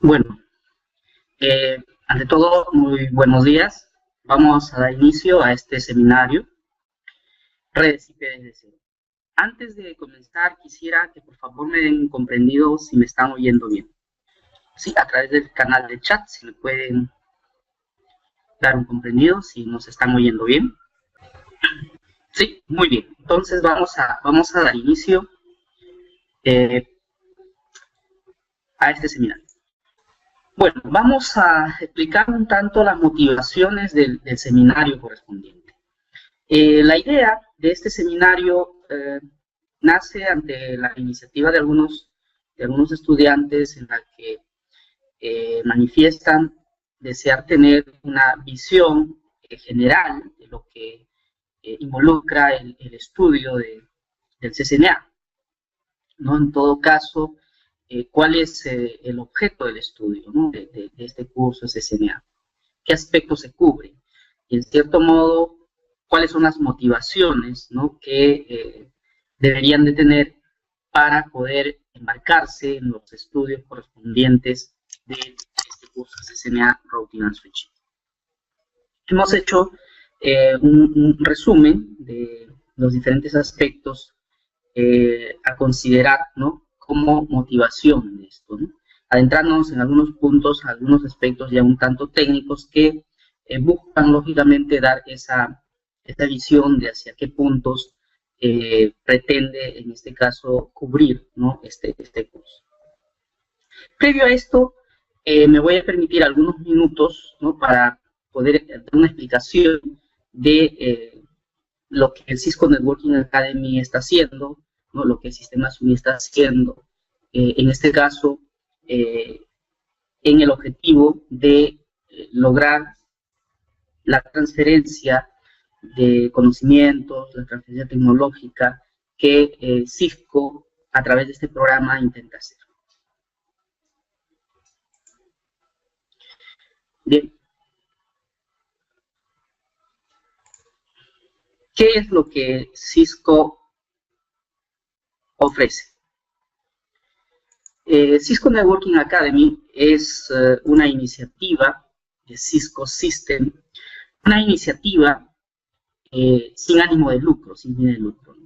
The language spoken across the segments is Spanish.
Bueno, ante todo, muy buenos días. Vamos a dar inicio a este seminario, Redes IP desde cero. Antes de comenzar, quisiera que por favor me den comprendido si me están oyendo bien. Sí, a través del canal de chat, si me pueden dar un comprendido, si nos están oyendo bien. Sí, muy bien. Entonces vamos a dar inicio a este seminario. Bueno, vamos a explicar un tanto las motivaciones del seminario correspondiente. La idea de este seminario nace ante la iniciativa de algunos estudiantes en la que manifiestan desear tener una visión general de lo que involucra el estudio del CCNA, ¿no? En todo caso, cuál es el objeto del estudio, ¿no? de este curso CCNA, qué aspectos se cubren, y en cierto modo, cuáles son las motivaciones, ¿no? que deberían de tener para poder embarcarse en los estudios correspondientes de este curso CCNA Routing and Switching. Hemos hecho un resumen de los diferentes aspectos a considerar, ¿no? como motivación de esto, ¿no? Adentrándonos en algunos puntos, algunos aspectos ya un tanto técnicos que buscan lógicamente dar esa visión de hacia qué puntos pretende en este caso cubrir, ¿no? este curso. Previo a esto, me voy a permitir algunos minutos, ¿no? para poder dar una explicación de lo que el Cisco Networking Academy está haciendo, ¿no? Lo que el Sistema SUNY está haciendo, en este caso, en el objetivo de lograr la transferencia de conocimientos, la transferencia tecnológica que Cisco a través de este programa intenta hacer. Bien. ¿Qué es lo que Cisco ofrece? Cisco Networking Academy es una iniciativa de Cisco System, una iniciativa sin ánimo de lucro, sin fines de lucro.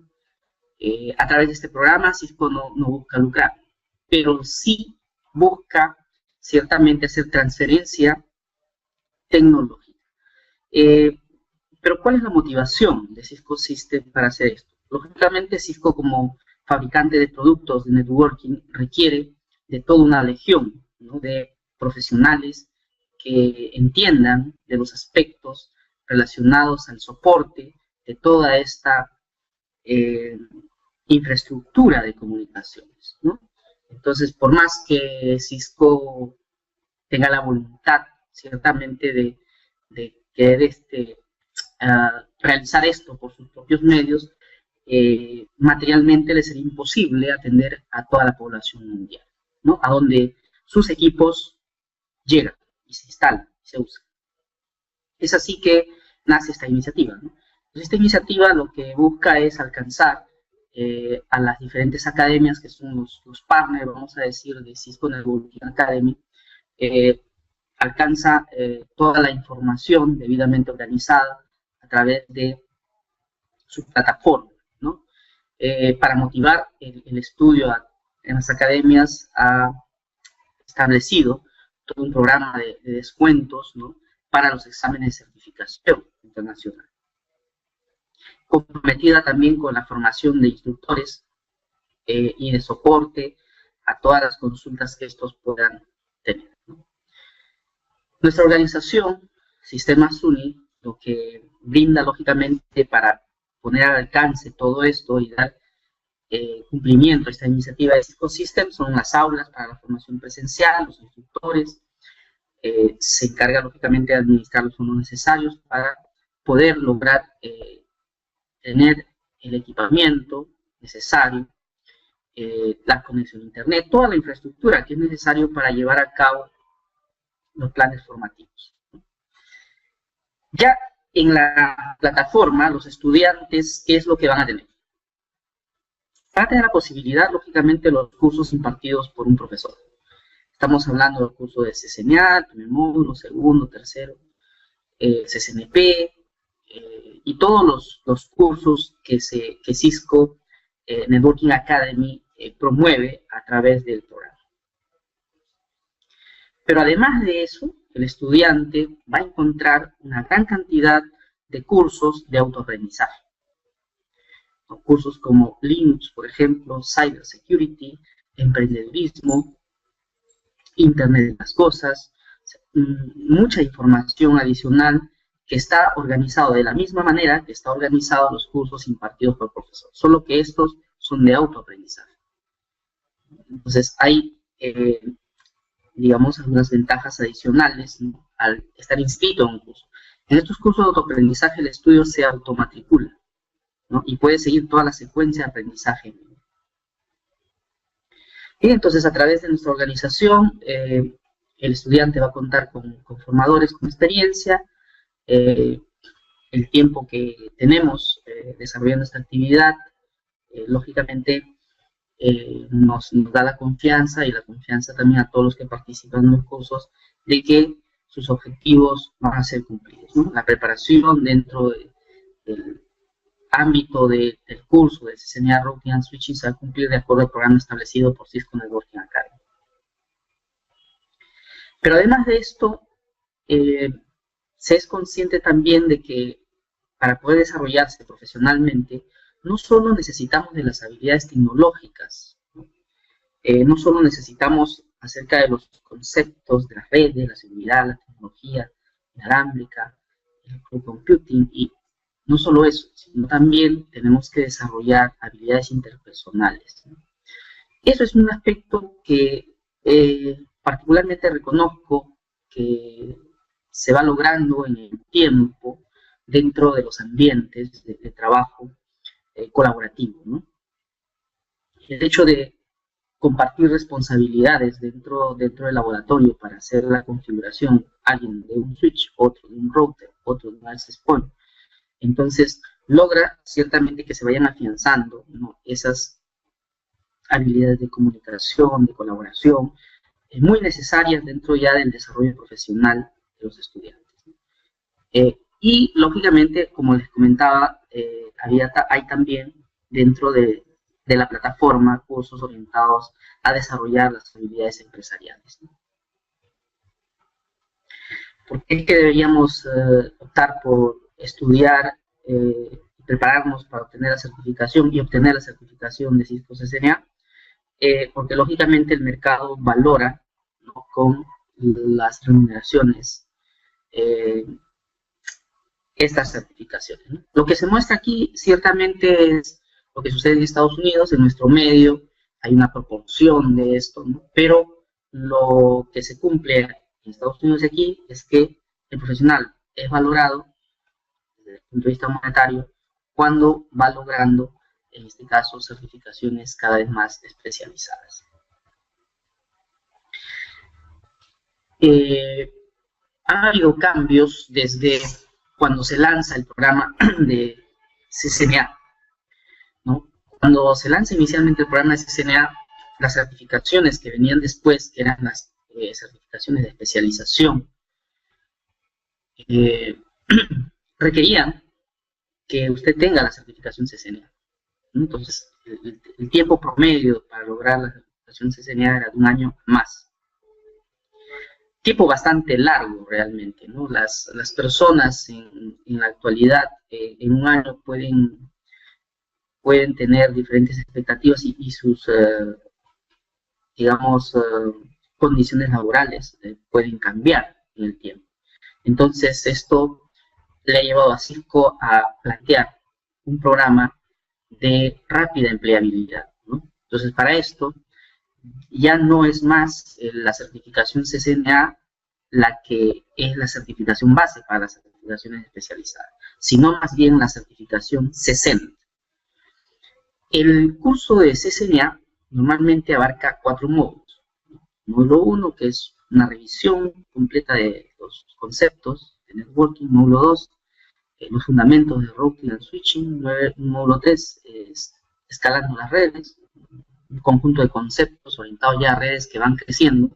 A través de este programa, Cisco no busca lucrar, pero sí busca ciertamente hacer transferencia tecnológica. Pero ¿cuál es la motivación de Cisco System para hacer esto? Lógicamente, Cisco como fabricante de productos de networking requiere de toda una legión, ¿no? de profesionales que entiendan de los aspectos relacionados al soporte de toda esta infraestructura de comunicaciones, ¿no? Entonces, por más que Cisco tenga la voluntad ciertamente de querer realizar esto por sus propios medios, materialmente le sería imposible atender a toda la población mundial, ¿no? A donde sus equipos llegan y se instalan y se usan. Es así que nace esta iniciativa, ¿no? Entonces, esta iniciativa lo que busca es alcanzar a las diferentes academias que son los partners, vamos a decir, de Cisco Networking Academy, alcanza toda la información debidamente organizada a través de su plataforma, ¿no? Para motivar el estudio en las academias, ha establecido todo un programa de descuentos, ¿no? para los exámenes de certificación internacional. Comprometida también con la formación de instructores y de soporte a todas las consultas que estos puedan tener, ¿no? Nuestra organización, Sistema SUNY, lo que brinda lógicamente para poner al alcance todo esto y dar cumplimiento a esta iniciativa de Cisco System son las aulas para la formación presencial, los instructores, se encarga lógicamente de administrar los fondos necesarios para poder lograr tener el equipamiento necesario, la conexión a internet, toda la infraestructura que es necesario para llevar a cabo los planes formativos. Ya en la plataforma, los estudiantes, ¿qué es lo que van a tener? Van a tener la posibilidad, lógicamente, los cursos impartidos por un profesor. Estamos hablando del curso de CCNA, primer módulo, segundo, tercero, CCNP, y todos los cursos que Cisco Networking Academy promueve a través del programa. Pero además de eso, el estudiante va a encontrar una gran cantidad de cursos de autoaprendizaje. Cursos como Linux, por ejemplo, Cybersecurity, emprendedurismo, Internet de las cosas, mucha información adicional que está organizado de la misma manera que está organizado los cursos impartidos por el profesor, solo que estos son de autoaprendizaje. Entonces hay, digamos, algunas ventajas adicionales, ¿no?, al estar inscrito en un curso. En estos cursos de autoaprendizaje el estudio se automatricula, ¿no?, y puede seguir toda la secuencia de aprendizaje. Y entonces, a través de nuestra organización, el estudiante va a contar con formadores con experiencia. El tiempo que tenemos desarrollando esta actividad, lógicamente, nos da la confianza, y la confianza también a todos los que participan en los cursos, de que sus objetivos van a ser cumplidos, ¿no? La preparación dentro del ámbito del curso de CCNA Routing and Switching se va a cumplir de acuerdo al programa establecido por Cisco Networking Academy. Pero además de esto, se es consciente también de que para poder desarrollarse profesionalmente, no solo necesitamos de las habilidades tecnológicas, no solo necesitamos acerca de los conceptos de las redes, la seguridad, la tecnología inalámbrica, el cloud computing, y no solo eso, sino también tenemos que desarrollar habilidades interpersonales, ¿no? Eso es un aspecto que particularmente reconozco que se va logrando en el tiempo dentro de los ambientes de trabajo colaborativo, ¿no? El hecho de compartir responsabilidades dentro del laboratorio para hacer la configuración, alguien de un switch, otro de un router, otro de un access point, entonces logra ciertamente que se vayan afianzando, ¿no?, esas habilidades de comunicación, de colaboración, muy necesarias dentro ya del desarrollo profesional de los estudiantes. Y lógicamente, como les comentaba, hay también dentro de la plataforma cursos orientados a desarrollar las habilidades empresariales, ¿no? ¿Por qué es que deberíamos optar por estudiar y prepararnos para obtener la certificación y obtener la certificación de Cisco CCNA? Porque lógicamente el mercado valora, ¿no?, con las remuneraciones estas certificaciones, ¿no? Lo que se muestra aquí ciertamente es lo que sucede en Estados Unidos. En nuestro medio hay una proporción de esto, ¿no? Pero lo que se cumple en Estados Unidos aquí es que el profesional es valorado desde el punto de vista monetario cuando va logrando, en este caso, certificaciones cada vez más especializadas. Ha habido cambios desde cuando se lanza el programa de CCNA, ¿no? Cuando se lanza inicialmente el programa de CCNA, las certificaciones que venían después, que eran las certificaciones de especialización, requerían que usted tenga la certificación CCNA, ¿no? Entonces, el tiempo promedio para lograr la certificación CCNA era de un año más. Tiempo bastante largo realmente, ¿no? Las personas en la actualidad, en un año pueden tener diferentes expectativas y sus, digamos, condiciones laborales pueden cambiar en el tiempo. Entonces, esto le ha llevado a Cisco a plantear un programa de rápida empleabilidad, ¿no? Entonces, para esto, ya no es más la certificación CCNA la que es la certificación base para las certificaciones especializadas, sino más bien la certificación CCNA. El curso de CCNA normalmente abarca 4 módulos. Módulo 1, que es una revisión completa de los conceptos de networking. Módulo 2, los fundamentos de routing and switching. Módulo 3, escalando las redes, un conjunto de conceptos orientados ya a redes que van creciendo,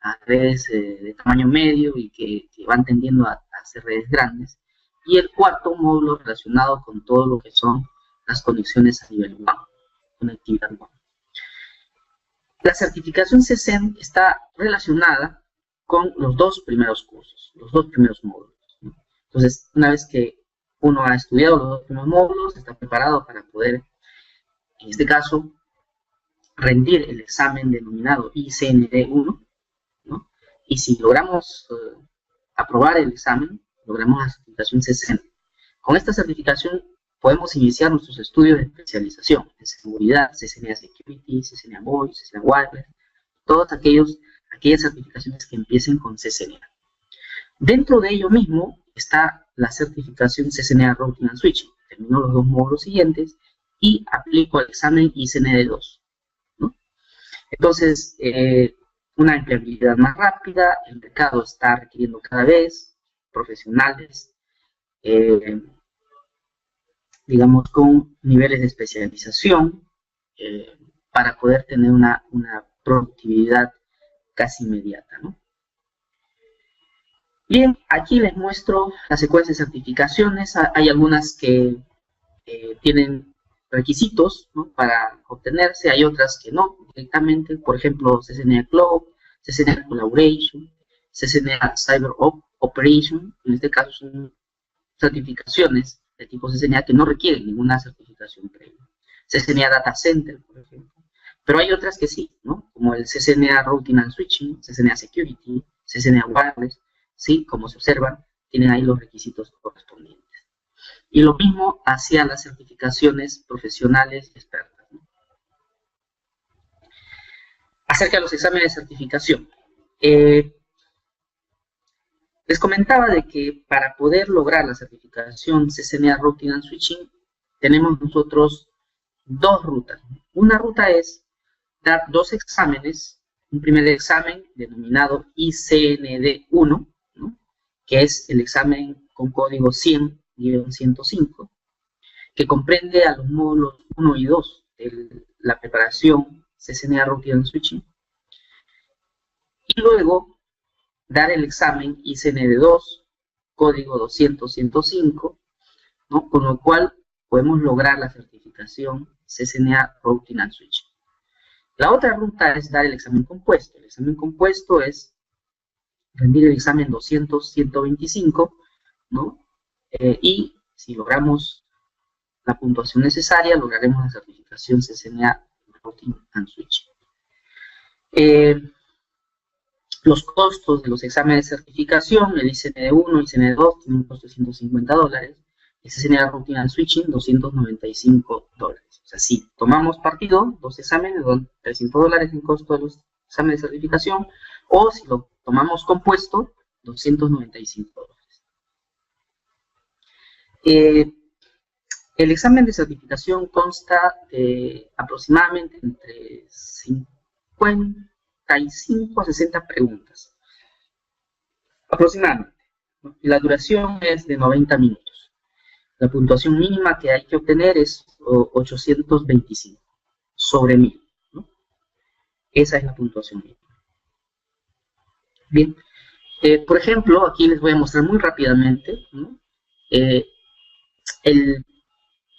a redes de tamaño medio y que van tendiendo a hacer redes grandes. Y el cuarto módulo relacionado con todo lo que son las conexiones a nivel WAN, conectividad WAN. La certificación CCEN está relacionada con los dos primeros cursos, los dos primeros módulos, ¿no? Entonces, una vez que uno ha estudiado los dos primeros módulos, está preparado para poder, en este caso, rendir el examen denominado ICND1, ¿no? Y si logramos aprobar el examen, logramos la certificación CCEN. Con esta certificación podemos iniciar nuestros estudios de especialización en seguridad, CCNA Security, CCNA Voice, CCNA Wireless, todas aquellas certificaciones que empiecen con CCNA. Dentro de ello mismo está la certificación CCNA Routing and Switching. Termino los dos módulos siguientes y aplico el examen ICND2, ¿no? Entonces, una empleabilidad más rápida, el mercado está requiriendo cada vez profesionales, digamos, con niveles de especialización, para poder tener una productividad casi inmediata, ¿no? Bien, aquí les muestro la secuencia de certificaciones. Hay algunas que tienen requisitos, ¿no?, para obtenerse, hay otras que no, directamente, por ejemplo, CCNA Cloud, CCNA Collaboration, CCNA Cyber Operation, en este caso son certificaciones de tipo CCNA que no requieren ninguna certificación previa. CCNA Data Center, por ejemplo. Pero hay otras que sí, ¿no?, como el CCNA Routing and Switching, CCNA Security, CCNA Wireless, sí, como se observan, tienen ahí los requisitos correspondientes. Y lo mismo hacia las certificaciones profesionales expertas, ¿no? Acerca de los exámenes de certificación. Les comentaba de que para poder lograr la certificación CCNA Routing and Switching, tenemos nosotros dos rutas. Una ruta es dar dos exámenes, un primer examen denominado ICND1, ¿no?, que es el examen con código 100-105, que comprende a los módulos 1 y 2 de la preparación CCNA Routing and Switching, y luego dar el examen ICND2, código 200-105, ¿no?, con lo cual podemos lograr la certificación CCNA Routing and Switching. La otra ruta es dar el examen compuesto. El examen compuesto es rendir el examen 200-125, ¿no? Y si logramos la puntuación necesaria, lograremos la certificación CCNA Routing and Switching. Los costos de los exámenes de certificación, el ICND1 y ICND2 tienen un costo de $150, el CCNA Routing and Switching $295. O sea, si tomamos partido, dos exámenes, $300 en costo de los exámenes de certificación, o si lo tomamos compuesto, $295. El examen de certificación consta de aproximadamente entre 55 a 60 preguntas, aproximadamente, ¿no? Y la duración es de 90 minutos. La puntuación mínima que hay que obtener es 825 sobre 1000, ¿no? Esa es la puntuación mínima. Bien, por ejemplo, aquí les voy a mostrar muy rápidamente, ¿no?,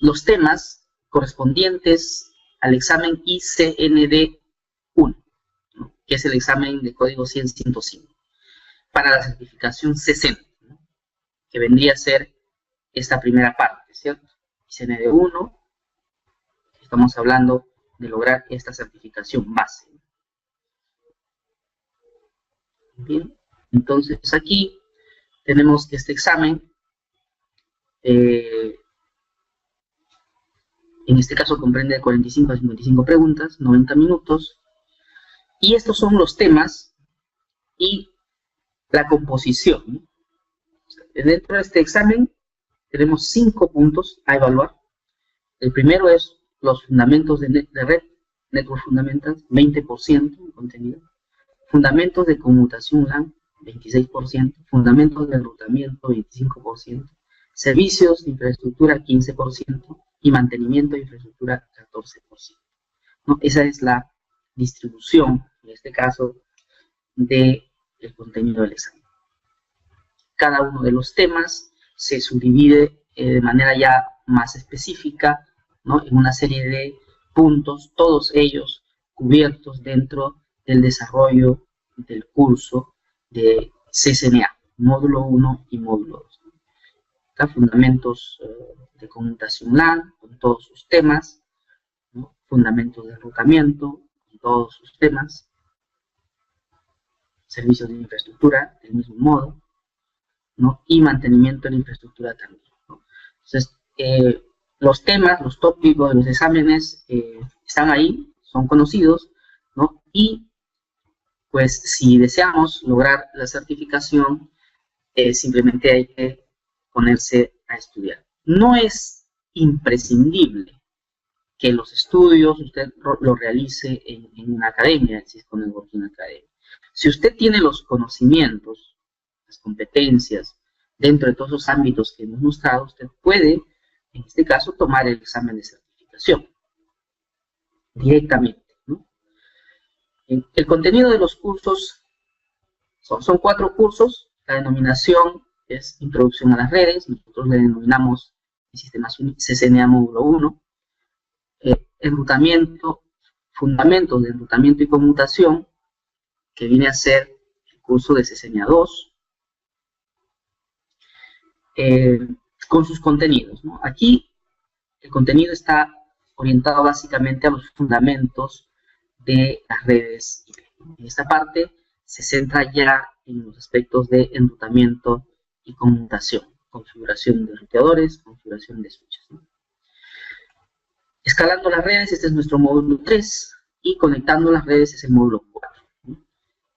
los temas correspondientes al examen ICND1, ¿no?, que es el examen de código 100-105, para la certificación CCEN, ¿no?, que vendría a ser esta primera parte, ¿cierto? ICND1, estamos hablando de lograr esta certificación base. Bien, entonces aquí tenemos que este examen, en este caso comprende de 45 a 55 preguntas, 90 minutos, y estos son los temas y la composición, ¿no? Dentro de este examen tenemos 5 puntos a evaluar. El primero es los fundamentos de red, Network Fundamentals, 20% de contenido. Fundamentos de conmutación LAN, 26%. Fundamentos de enrutamiento, 25%. Servicios de infraestructura, 15%. Y mantenimiento de infraestructura, 14%. ¿No? Esa es la distribución, en este caso, del contenido del examen. Cada uno de los temas se subdivide de manera ya más específica, ¿no?, en una serie de puntos, todos ellos cubiertos dentro del desarrollo del curso de CCNA, módulo 1 y módulo 2. Acá fundamentos de conmutación LAN, con todos sus temas, ¿no?, fundamentos de enrutamiento, con todos sus temas, servicios de infraestructura, del mismo modo, ¿no?, y mantenimiento de la infraestructura también, ¿no? Entonces, los temas, los tópicos de los exámenes están ahí, son conocidos, ¿no? Y pues si deseamos lograr la certificación, simplemente hay que ponerse a estudiar. No es imprescindible que los estudios usted los realice en una academia, el Cisco Networking Academy. Si usted tiene los conocimientos, las competencias, dentro de todos los ámbitos que hemos mostrado, usted puede, en este caso, tomar el examen de certificación directamente, ¿no? El contenido de los cursos son 4 cursos. La denominación es Introducción a las Redes, nosotros le denominamos en Sistemas CCNA módulo 1, enrutamiento, fundamentos de enrutamiento y conmutación, que viene a ser el curso de CCNA 2, con sus contenidos, ¿no? Aquí el contenido está orientado básicamente a los fundamentos de las redes IP. En esta parte se centra ya en los aspectos de enrutamiento y conmutación, configuración de ruteadores, configuración de switches, ¿no? Escalando las redes, este es nuestro módulo 3, y conectando las redes es el módulo 4, ¿no?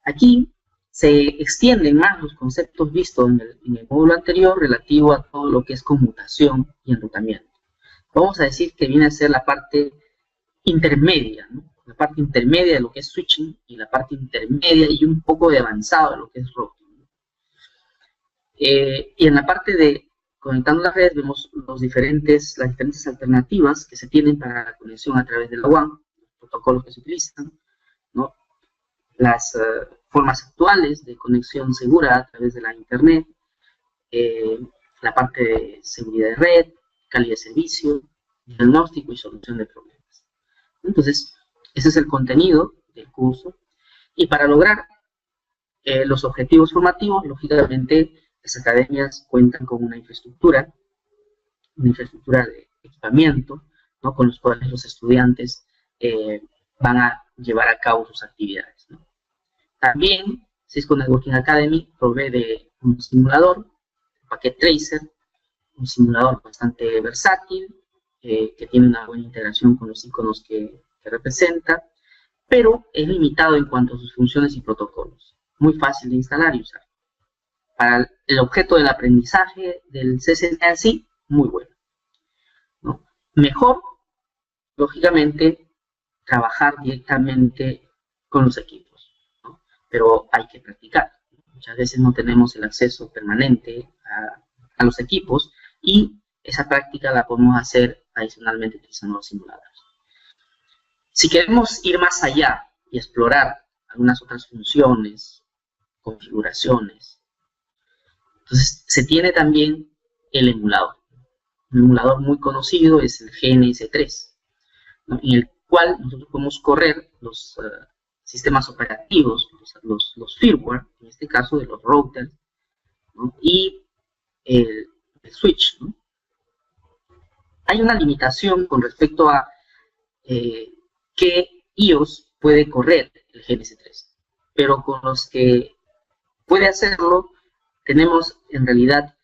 Aquí se extienden más los conceptos vistos en el módulo anterior relativo a todo lo que es conmutación y enrutamiento. Vamos a decir que viene a ser la parte intermedia, ¿no? La parte intermedia de lo que es switching y la parte intermedia y un poco de avanzado de lo que es routing. Y en la parte de conectando las redes vemos las diferentes alternativas que se tienen para la conexión a través de la WAN, los protocolos que se utilizan, ¿no?, las formas actuales de conexión segura a través de la internet, la parte de seguridad de red, calidad de servicio, diagnóstico y solución de problemas. Entonces, ese es el contenido del curso. Y para lograr los objetivos formativos, lógicamente, las academias cuentan con una infraestructura de equipamiento, ¿no?, con los cuales los estudiantes van a llevar a cabo sus actividades, ¿no? También Cisco Networking Academy provee de un simulador, Packet Tracer, un simulador bastante versátil, que tiene una buena integración con los iconos que representa, pero es limitado en cuanto a sus funciones y protocolos. Muy fácil de instalar y usar. Para el objeto del aprendizaje del CCNA en sí, muy bueno, ¿no? Mejor, lógicamente, trabajar directamente con los equipos, ¿no? Pero hay que practicar. Muchas veces no tenemos el acceso permanente a los equipos y esa práctica la podemos hacer adicionalmente utilizando los simuladores. Si queremos ir más allá y explorar algunas otras funciones, configuraciones, entonces se tiene también el emulador. Un emulador muy conocido es el GNS3, ¿no?, en el cual nosotros podemos correr los sistemas operativos, los firmware, en este caso de los routers, ¿no?, y el switch, ¿no? Hay una limitación con respecto a qué IOS puede correr el GNS3, pero con los que puede hacerlo tenemos en realidad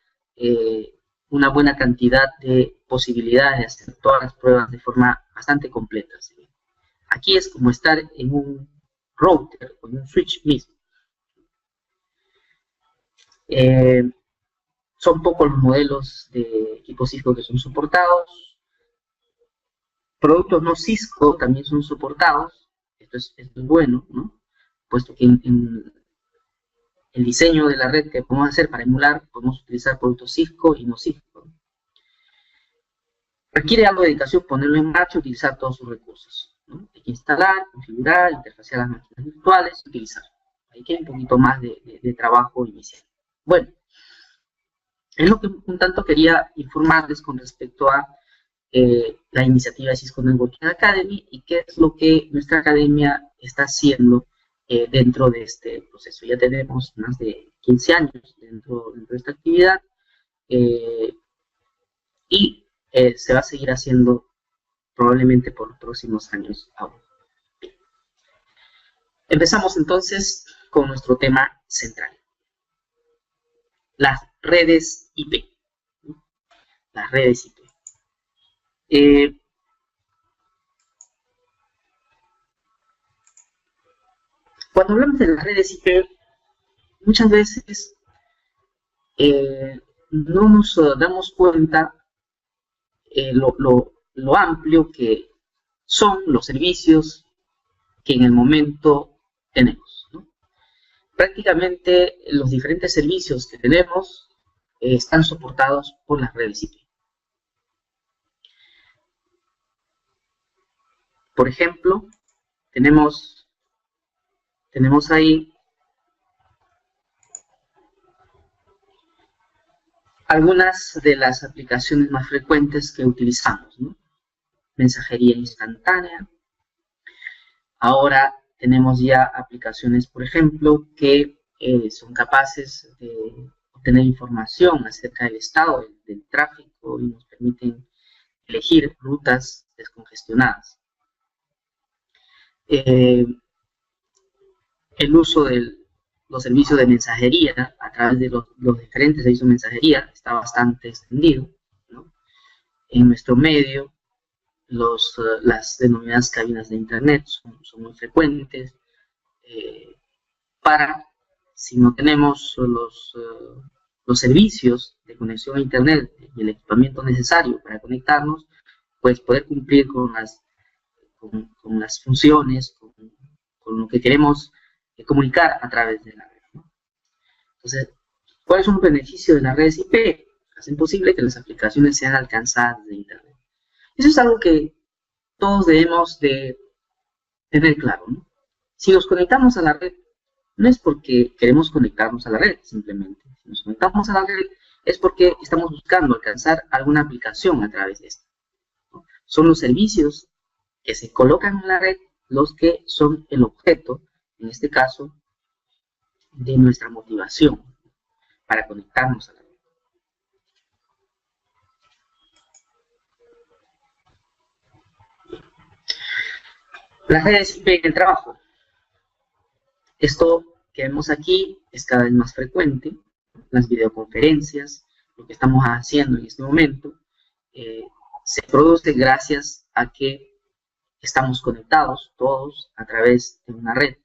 una buena cantidad de posibilidades de hacer todas las pruebas de forma bastante completa, ¿sí? Aquí es como estar en un router o en un switch mismo. Son pocos los modelos de equipos Cisco que son soportados. Productos no Cisco también son soportados. Esto es bueno, ¿no?, puesto que en el diseño de la red que podemos hacer para emular, podemos utilizar productos Cisco y no Cisco. Requiere algo de dedicación ponerlo en marcha y utilizar todos sus recursos, ¿no? Hay que instalar, configurar, interfacear las máquinas virtuales y utilizar. hay que un poquito más de trabajo inicial. Bueno, es lo que un tanto quería informarles con respecto a la iniciativa de Cisco Networking Academy y qué es lo que nuestra academia está haciendo dentro de este proceso. Ya tenemos más de 15 años dentro de esta actividad y se va a seguir haciendo probablemente por los próximos años aún. Bien. Empezamos entonces con nuestro tema central. Las redes IP. Las redes IP. Cuando hablamos de las redes IP, muchas veces no nos damos cuenta lo amplio que son los servicios que en el momento tenemos, ¿no? Prácticamente los diferentes servicios que tenemos están soportados por las redes IP. Por ejemplo, tenemos ahí algunas de las aplicaciones más frecuentes que utilizamos, ¿no? Mensajería instantánea. Ahora tenemos ya aplicaciones, por ejemplo, que son capaces de obtener información acerca del estado del tráfico y nos permiten elegir rutas descongestionadas. El uso de los servicios de mensajería a través de los diferentes servicios de mensajería está bastante extendido, ¿no? En nuestro medio, las denominadas cabinas de internet son muy frecuentes para, si no tenemos los servicios de conexión a internet y el equipamiento necesario para conectarnos, pues poder cumplir con las funciones, con lo que queremos comunicar a través de la red, ¿no? Entonces, ¿cuáles son los beneficios de las redes IP? Hacen posible que las aplicaciones sean alcanzadas de internet. Eso es algo que todos debemos de tener claro, ¿no? Si nos conectamos a la red, no es porque queremos conectarnos a la red, simplemente. Si nos conectamos a la red, es porque estamos buscando alcanzar alguna aplicación a través de esta, ¿no? Son los servicios que se colocan en la red los que son el objeto, en este caso, de nuestra motivación para conectarnos a la red. Las redes IP en el trabajo. Esto que vemos aquí es cada vez más frecuente. Las videoconferencias, lo que estamos haciendo en este momento, se produce gracias a que estamos conectados todos a través de una red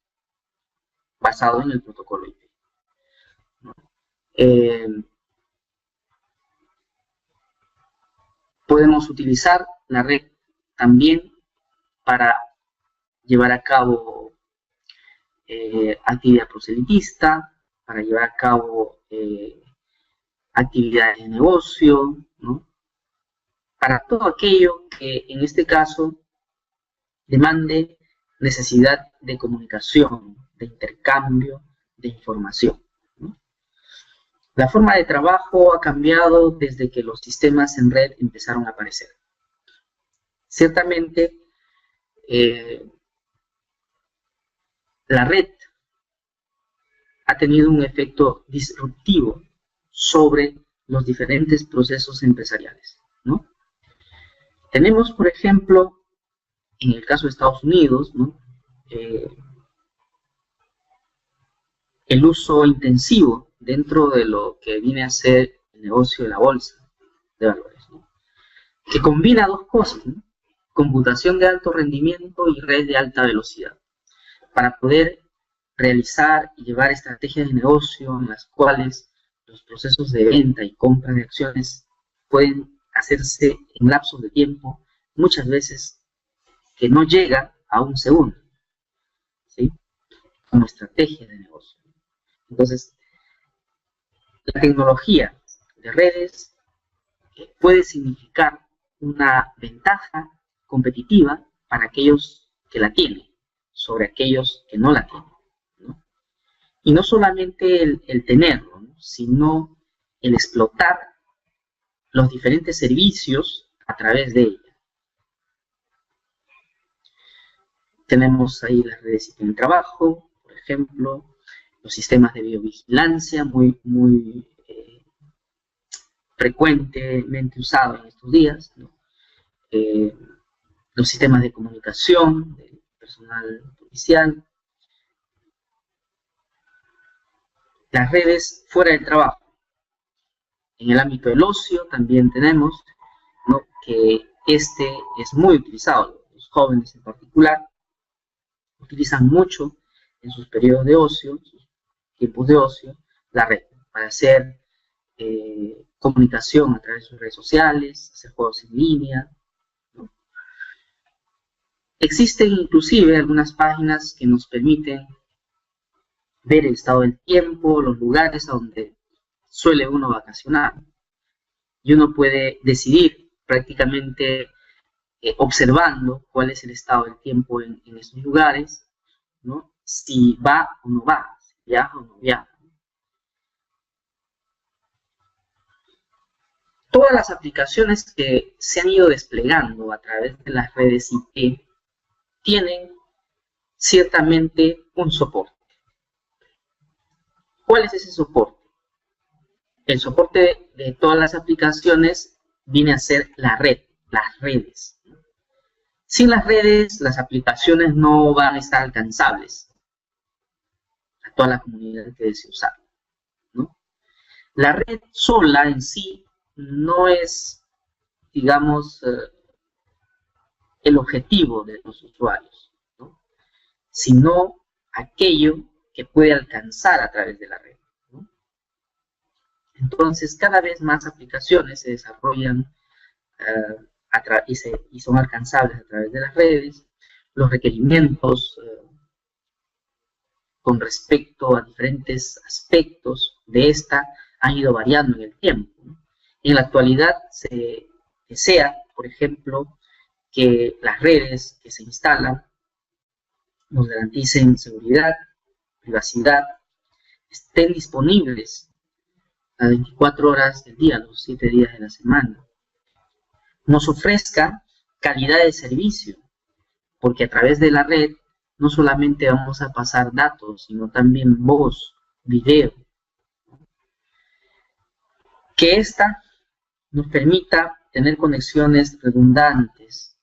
basado en el protocolo IP, ¿no? Podemos utilizar la red también para llevar a cabo actividad proselitista, para llevar a cabo actividades de negocio, ¿no? Para todo aquello que en este caso demande necesidad de comunicación, de intercambio, de información, ¿no? La forma de trabajo ha cambiado desde que los sistemas en red empezaron a aparecer. Ciertamente, la red ha tenido un efecto disruptivo sobre los diferentes procesos empresariales, ¿no? Tenemos, por ejemplo, en el caso de Estados Unidos, ¿no? El uso intensivo dentro de lo que viene a ser el negocio de la bolsa de valores, ¿no? Que combina dos cosas, ¿no? Computación de alto rendimiento y red de alta velocidad, para poder realizar y llevar estrategias de negocio en las cuales los procesos de venta y compra de acciones pueden hacerse en lapsos de tiempo, muchas veces que no llega a un segundo, ¿sí? Como estrategia de negocio. Entonces, la tecnología de redes puede significar una ventaja competitiva para aquellos que la tienen sobre aquellos que no la tienen, ¿no? Y no solamente el tenerlo, ¿no?, sino el explotar los diferentes servicios a través de ella. Tenemos ahí las redes de trabajo, por ejemplo, los sistemas de biovigilancia muy frecuentemente usados en estos días, ¿no? Los sistemas de comunicación del personal policial, las redes fuera del trabajo. En el ámbito del ocio también tenemos, ¿no?, que este es muy utilizado. Los jóvenes en particular utilizan mucho en sus periodos de ocio, sus tiempos de ocio, la red para hacer comunicación a través de sus redes sociales, hacer juegos en línea, ¿no? Existen inclusive algunas páginas que nos permiten ver el estado del tiempo, los lugares a donde suele uno vacacionar. Y uno puede decidir prácticamente observando cuál es el estado del tiempo en estos lugares, ¿no?, si va o no va, si viaja o no viaja. Todas las aplicaciones que se han ido desplegando a través de las redes IP tienen ciertamente un soporte. ¿Cuál es ese soporte? El soporte de todas las aplicaciones viene a ser la red, las redes. Sin las redes, las aplicaciones no van a estar alcanzables a toda la comunidad que desee usar, ¿no? La red sola en sí no es, digamos, el objetivo de los usuarios, ¿no?, sino aquello que puede alcanzar a través de la red, ¿no? Entonces, cada vez más aplicaciones se desarrollan y son alcanzables a través de las redes. Los requerimientos con respecto a diferentes aspectos de esta han ido variando en el tiempo, ¿no? En la actualidad se desea, por ejemplo, que las redes que se instalan nos garanticen seguridad, privacidad, estén disponibles las 24 horas del día, los 7 días de la semana. Nos ofrezca calidad de servicio, porque a través de la red no solamente vamos a pasar datos, sino también voz, video. Que ésta nos permita tener conexiones redundantes,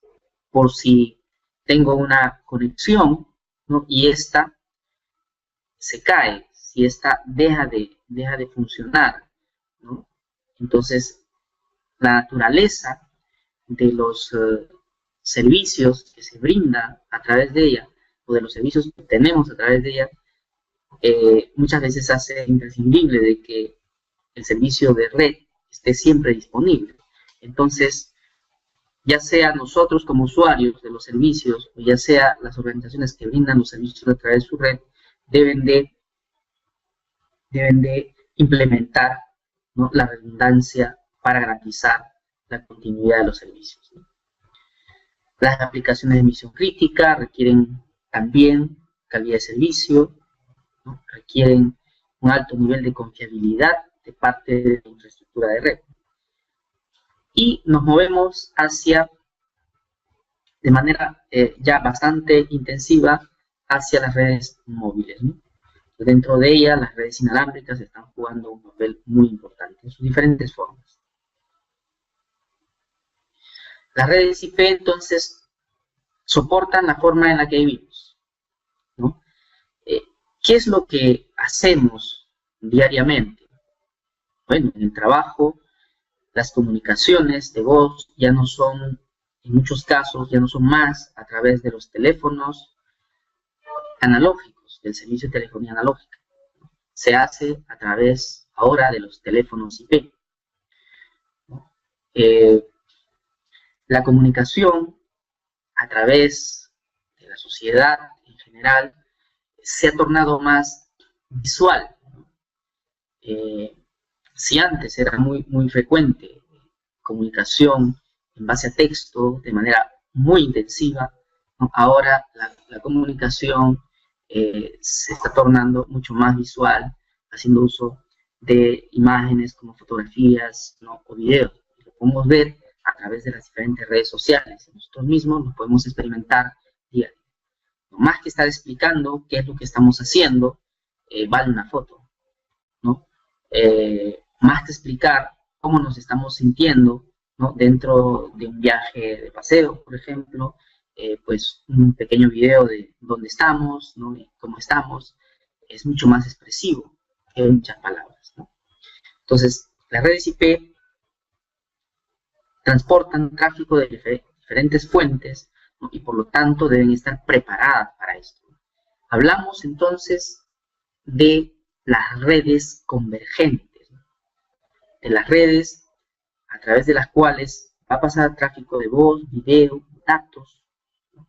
por si tengo una conexión, ¿no?, y esta se cae, si esta deja de funcionar, ¿no? Entonces, la naturaleza de los servicios que se brindan a través de ella, o de los servicios que tenemos a través de ella, muchas veces hace imprescindible de que el servicio de red esté siempre disponible. Entonces, ya sea nosotros como usuarios de los servicios, o ya sea las organizaciones que brindan los servicios a través de su red, deben de implementar, ¿no?, la redundancia para garantizar la continuidad de los servicios, ¿no? Las aplicaciones de misión crítica requieren también calidad de servicio, ¿no?, requieren un alto nivel de confiabilidad de parte de la infraestructura de red. Y nos movemos hacia, de manera ya bastante intensiva, hacia las redes móviles, ¿no? Dentro de ellas, las redes inalámbricas están jugando un papel muy importante en sus diferentes formas. Las redes IP, entonces, soportan la forma en la que vivimos, ¿no? ¿Qué es lo que hacemos diariamente? Bueno, en el trabajo, las comunicaciones de voz ya no son, en muchos casos, ya no son más a través de los teléfonos analógicos, del servicio de telefonía analógica. Se hace a través ahora de los teléfonos IP. La comunicación a través de la sociedad en general se ha tornado más visual. Si antes era muy frecuente comunicación en base a texto de manera muy intensiva, ¿no?, ahora la comunicación se está tornando mucho más visual, haciendo uso de imágenes como fotografías, ¿no?, o videos. Lo podemos ver a través de las diferentes redes sociales. Nosotros mismos lo podemos experimentar día a día. No más que estar explicando qué es lo que estamos haciendo, vale una foto, ¿no? Más que explicar cómo nos estamos sintiendo, ¿no?, dentro de un viaje de paseo, por ejemplo, pues un pequeño video de dónde estamos, ¿no?, y cómo estamos, es mucho más expresivo que muchas palabras, ¿no? Entonces, las redes IP transportan tráfico de diferentes fuentes, ¿no?, y por lo tanto deben estar preparadas para esto. Hablamos entonces de las redes convergentes, ¿no?, de las redes a través de las cuales va a pasar tráfico de voz, video, datos, ¿no?,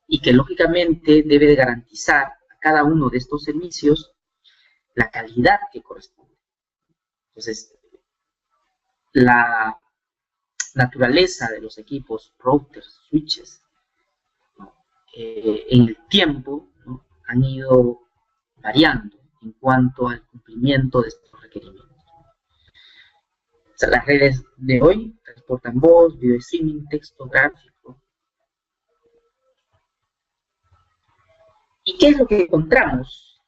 y que lógicamente debe de garantizar a cada uno de estos servicios la calidad que corresponde. Entonces, la naturaleza de los equipos, routers, switches, ¿no?, en el tiempo, ¿no?, han ido variando en cuanto al cumplimiento de estos requerimientos. O sea, las redes de hoy transportan voz, video streaming, texto, gráfico. ¿Y qué es lo que encontramos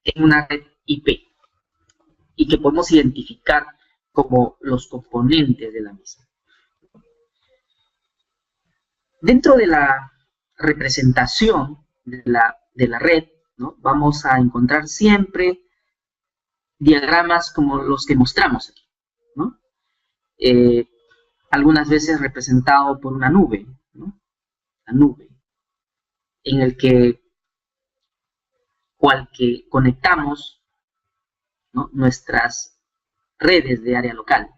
en una red IP? Y que podemos identificar como los componentes de la misma. Dentro de la representación de la red, ¿no?, vamos a encontrar siempre diagramas como los que mostramos aquí, ¿no? Algunas veces representado por una nube, ¿no?, la nube, en el que conectamos, ¿no?, nuestras redes de área local,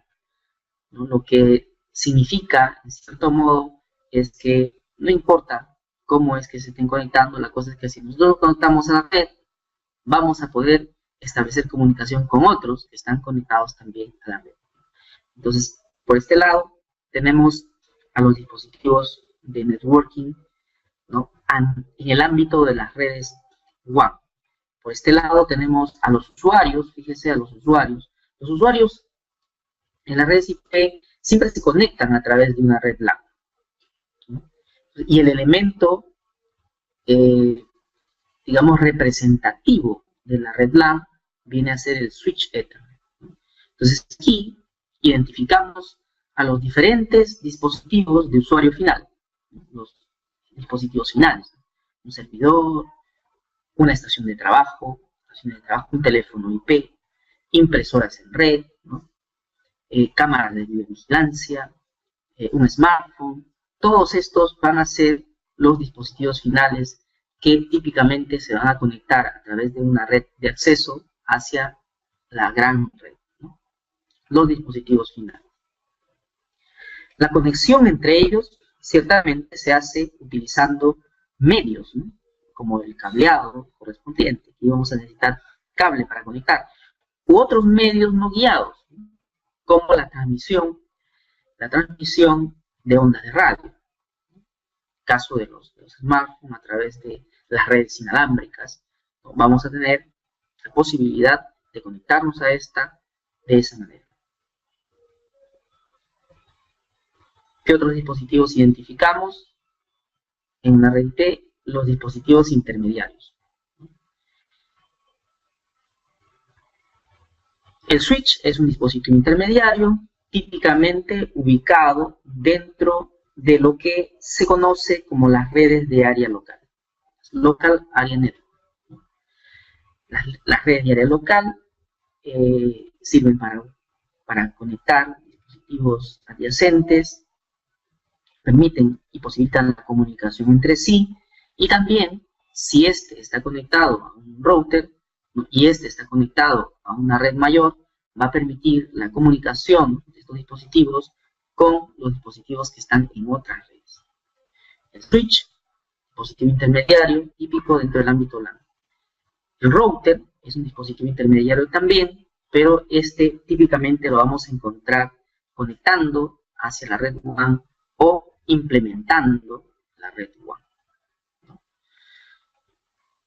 ¿no? Lo que significa, en cierto modo, es que no importa cómo es que se estén conectando, la cosa es que si nosotros conectamos a la red, vamos a poder establecer comunicación con otros que están conectados también a la red. Entonces, por este lado, tenemos a los dispositivos de networking, ¿no?, en el ámbito de las redes WAN. Por este lado tenemos a los usuarios, fíjese, a los usuarios. Los usuarios en las redes IP siempre se conectan a través de una red LAN, ¿no? Y el elemento, digamos, representativo de la red LAN viene a ser el switch Ethernet, ¿no? Entonces aquí identificamos a los diferentes dispositivos de usuario final, ¿no?, los dispositivos finales, un servidor, una estación de trabajo, un teléfono IP, impresoras en red, ¿no?, cámaras de videovigilancia, un smartphone. Todos estos van a ser los dispositivos finales que típicamente se van a conectar a través de una red de acceso hacia la gran red, ¿no?, los dispositivos finales. La conexión entre ellos ciertamente se hace utilizando medios, ¿no?, como el cableado correspondiente. Aquí vamos a necesitar cable para conectar, u otros medios no guiados, ¿no?, como la transmisión de ondas de radio. En el caso de los smartphones, a través de las redes inalámbricas, ¿no?, vamos a tener la posibilidad de conectarnos a esta de esa manera. ¿Qué otros dispositivos identificamos en una red IP? Los dispositivos intermediarios. El switch es un dispositivo intermediario típicamente ubicado dentro de lo que se conoce como las redes de área local, Local Area Network. Las redes de área local sirven para conectar dispositivos adyacentes, permiten y posibilitan la comunicación entre sí, y también, si este está conectado a un router, ¿no?, y este está conectado a una red mayor, va a permitir la comunicación de estos dispositivos con los dispositivos que están en otras redes. El switch, dispositivo intermediario, típico dentro del ámbito LAN. El router es un dispositivo intermediario también, pero este típicamente lo vamos a encontrar conectando hacia la red WAN o implementando la red WAN, ¿no?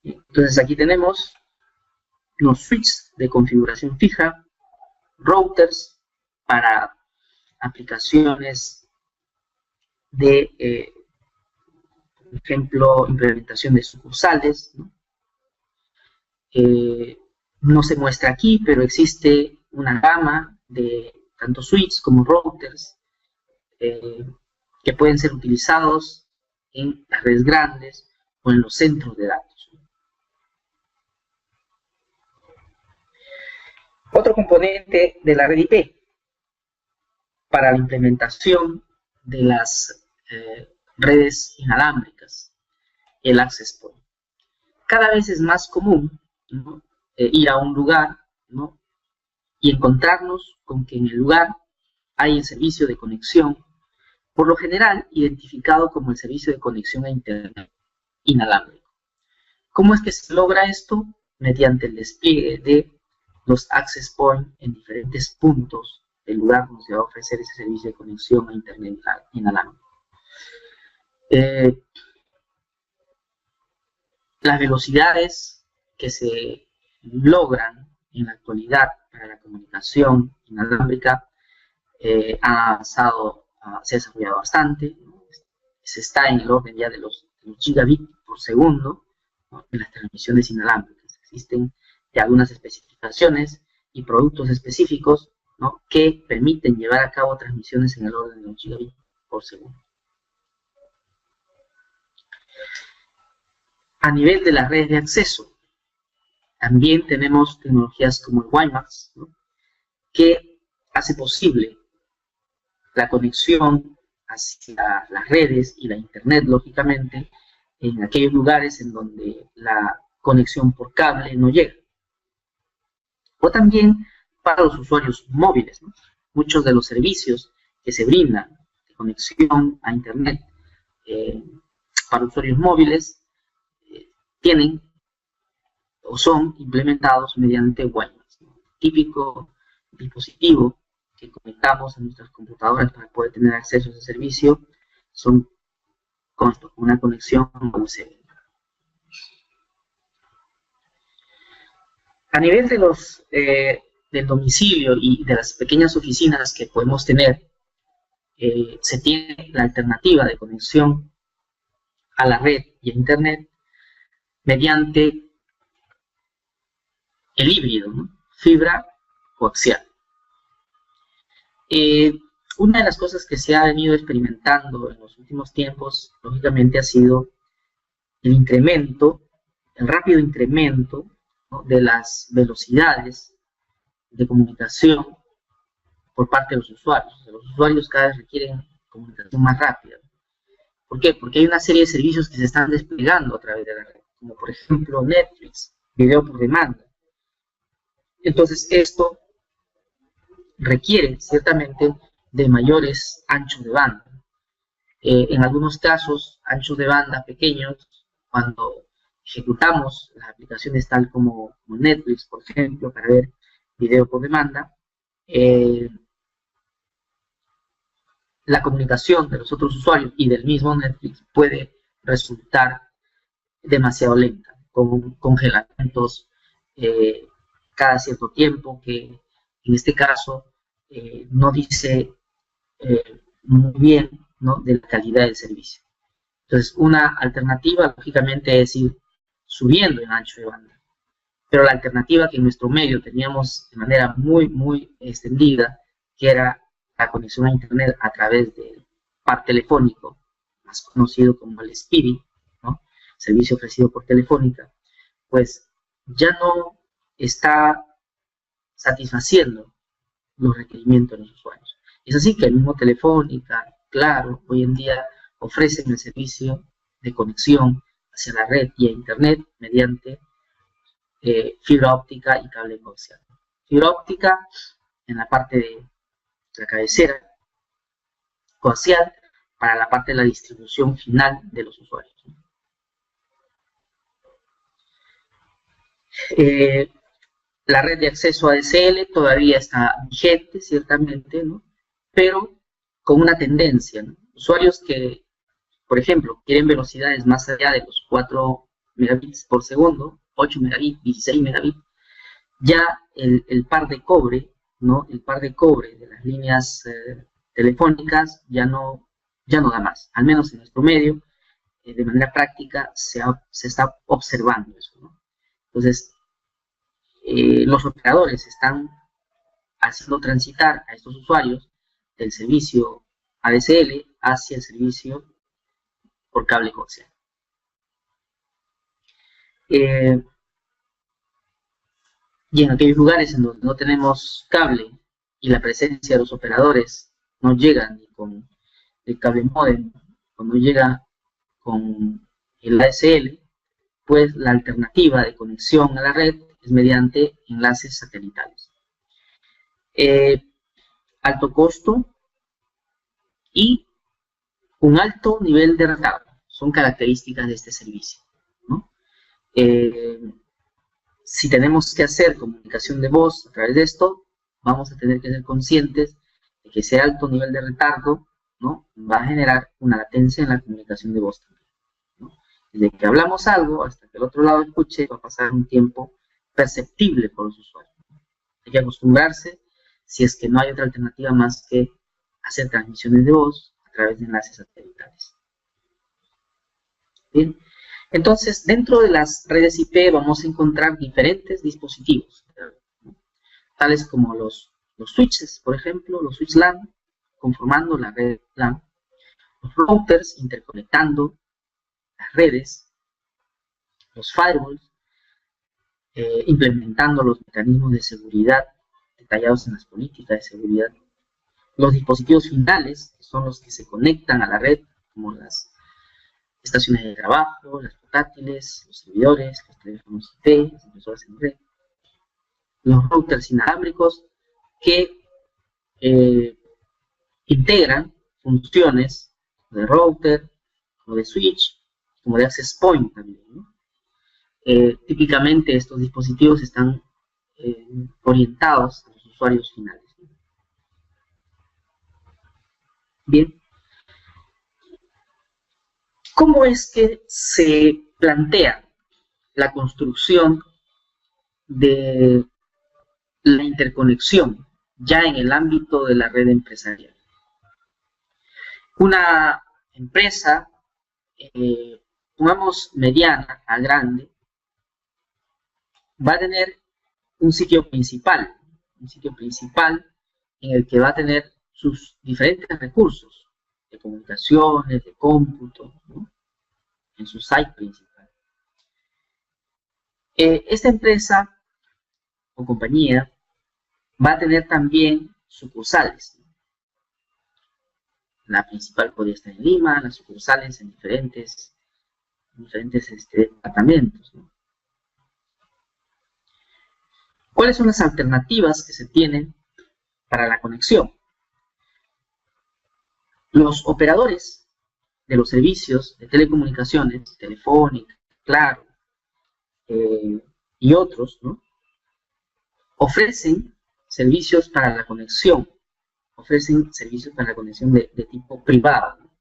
Entonces aquí tenemos los switches de configuración fija, routers para aplicaciones de, por ejemplo, implementación de sucursales, ¿no? No se muestra aquí, pero existe una gama de tanto switches como routers que pueden ser utilizados en las redes grandes o en los centros de datos. Otro componente de la red IP para la implementación de las redes inalámbricas, el access point. Cada vez es más común, ¿no?, ir a un lugar, ¿no?, y encontrarnos con que en el lugar hay el servicio de conexión, por lo general identificado como el servicio de conexión a Internet inalámbrico. ¿Cómo es que se logra esto? Mediante el despliegue de los access points en diferentes puntos del lugar donde se va a ofrecer ese servicio de conexión a Internet inalámbrico. Las velocidades que se logran en la actualidad para la comunicación inalámbrica han avanzado, se ha desarrollado bastante, ¿no? Se está en el orden ya de los gigabits por segundo, ¿no?, en las transmisiones inalámbricas. Existen ya algunas especificaciones y productos específicos, ¿no?, que permiten llevar a cabo transmisiones en el orden de los gigabits por segundo. A nivel de las redes de acceso, también tenemos tecnologías como el WiMAX, ¿no?, que hace posible la conexión hacia las redes y la Internet, lógicamente, en aquellos lugares en donde la conexión por cable no llega. O también para los usuarios móviles, ¿no? Muchos de los servicios que se brindan de conexión a Internet para usuarios móviles tienen o son implementados mediante WiMAX, ¿no? Típico dispositivo que conectamos a nuestras computadoras para poder tener acceso a ese servicio son con una conexión USB. A nivel de del domicilio y de las pequeñas oficinas que podemos tener, se tiene la alternativa de conexión a la red y a Internet mediante el híbrido, ¿no?, fibra coaxial. Una de las cosas que se ha venido experimentando en los últimos tiempos, lógicamente, ha sido el rápido incremento, ¿no?, de las velocidades de comunicación por parte de los usuarios. Los usuarios cada vez requieren comunicación más rápida. ¿Por qué? Porque hay una serie de servicios que se están desplegando a través de la red, como por ejemplo Netflix, video por demanda. Entonces esto requiere ciertamente de mayores anchos de banda. En algunos casos, anchos de banda pequeños, cuando ejecutamos las aplicaciones tal como Netflix, por ejemplo, para ver video por demanda, la comunicación de los otros usuarios y del mismo Netflix puede resultar demasiado lenta, con congelamientos cada cierto tiempo, que en este caso no dice muy bien, ¿no?, de la calidad del servicio. Entonces, una alternativa, lógicamente, es ir subiendo el ancho de banda. Pero la alternativa que en nuestro medio teníamos de manera muy extendida, que era la conexión a Internet a través del par telefónico, más conocido como el SPIDI, ¿no?, servicio ofrecido por Telefónica, pues ya no está satisfaciendo los requerimientos de los usuarios. Es así que el mismo Telefónica, Claro, hoy en día ofrecen el servicio de conexión hacia la red y a Internet mediante fibra óptica y cable coaxial. Fibra óptica en la parte de la cabecera, coaxial para la parte de la distribución final de los usuarios. La red de acceso ADSL todavía está vigente, ciertamente, ¿no?, pero con una tendencia, ¿no? Usuarios que, por ejemplo, quieren velocidades más allá de los 4 megabits por segundo, 8 megabits, 16 megabits, ya el par de cobre, ¿no? El par de cobre de las líneas telefónicas ya no da más, al menos en nuestro medio, de manera práctica se está observando eso, ¿no? Entonces, los operadores están haciendo transitar a estos usuarios del servicio ADSL hacia el servicio por cable coaxial. Y en aquellos lugares en donde no tenemos cable y la presencia de los operadores no llega ni con el cable módem, o no llega con el ADSL, pues la alternativa de conexión a la red es mediante enlaces satelitales. Alto costo y un alto nivel de retardo son características de este servicio, ¿no? Si tenemos que hacer comunicación de voz a través de esto, vamos a tener que ser conscientes de que ese alto nivel de retardo, ¿no?, va a generar una latencia en la comunicación de voz también, ¿no? Desde que hablamos algo hasta que el otro lado escuche, va a pasar un tiempo perceptible por los usuarios. Hay que acostumbrarse, si es que no hay otra alternativa más que hacer transmisiones de voz a través de enlaces satelitales. Bien, entonces dentro de las redes IP vamos a encontrar diferentes dispositivos, ¿no?, tales como los switches, por ejemplo, los switch LAN, conformando la red LAN, los routers interconectando las redes, los firewalls, implementando los mecanismos de seguridad detallados en las políticas de seguridad, los dispositivos finales, que son los que se conectan a la red, como las estaciones de trabajo, las portátiles, los servidores, los teléfonos IP, las impresoras en red, los routers inalámbricos que integran funciones de router, o de switch, como de access point también, ¿no? Típicamente estos dispositivos están orientados a los usuarios finales. Bien, ¿cómo es que se plantea la construcción de la interconexión ya en el ámbito de la red empresarial? Una empresa, pongamos mediana a grande, va a tener un sitio principal en el que va a tener sus diferentes recursos de comunicaciones, de cómputo, ¿no?, en su site principal. Esta empresa o compañía va a tener también sucursales. La principal podría estar en Lima, las sucursales en diferentes departamentos, ¿no? ¿Cuáles son las alternativas que se tienen para la conexión? Los operadores de los servicios de telecomunicaciones, Telefónica, Claro, y otros, ¿no?, ofrecen servicios para la conexión, de tipo privado, ¿no?,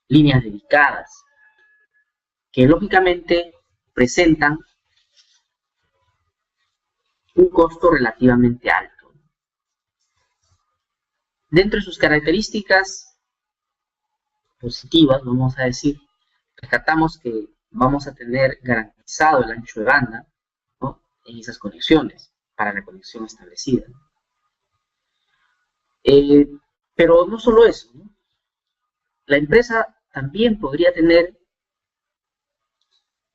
líneas dedicadas, que lógicamente presentan un costo relativamente alto. Dentro de sus características positivas, vamos a decir, rescatamos que vamos a tener garantizado el ancho de banda, ¿no?, en esas conexiones, para la conexión establecida. Pero no solo eso, ¿no?, la empresa también podría tener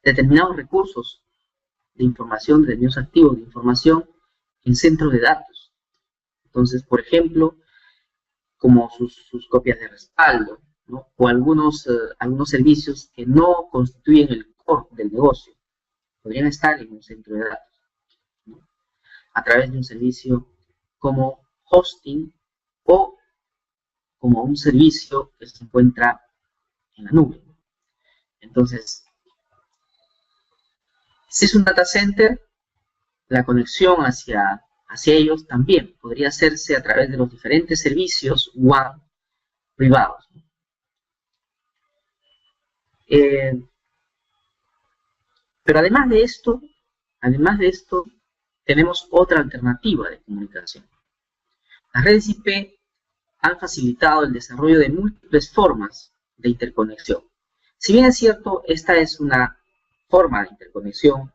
determinados recursos de información, determinados activos de información en centros de datos. Entonces, por ejemplo, como sus copias de respaldo, ¿no?, o algunos servicios que no constituyen el core del negocio, podrían estar en un centro de datos, ¿no?, a través de un servicio como hosting o como un servicio que se encuentra en la nube. Entonces, si es un data center, la conexión hacia ellos también podría hacerse a través de los diferentes servicios WAN privados. Pero además de esto, tenemos otra alternativa de comunicación. Las redes IP han facilitado el desarrollo de múltiples formas de interconexión. Si bien es cierto, esta es una forma de interconexión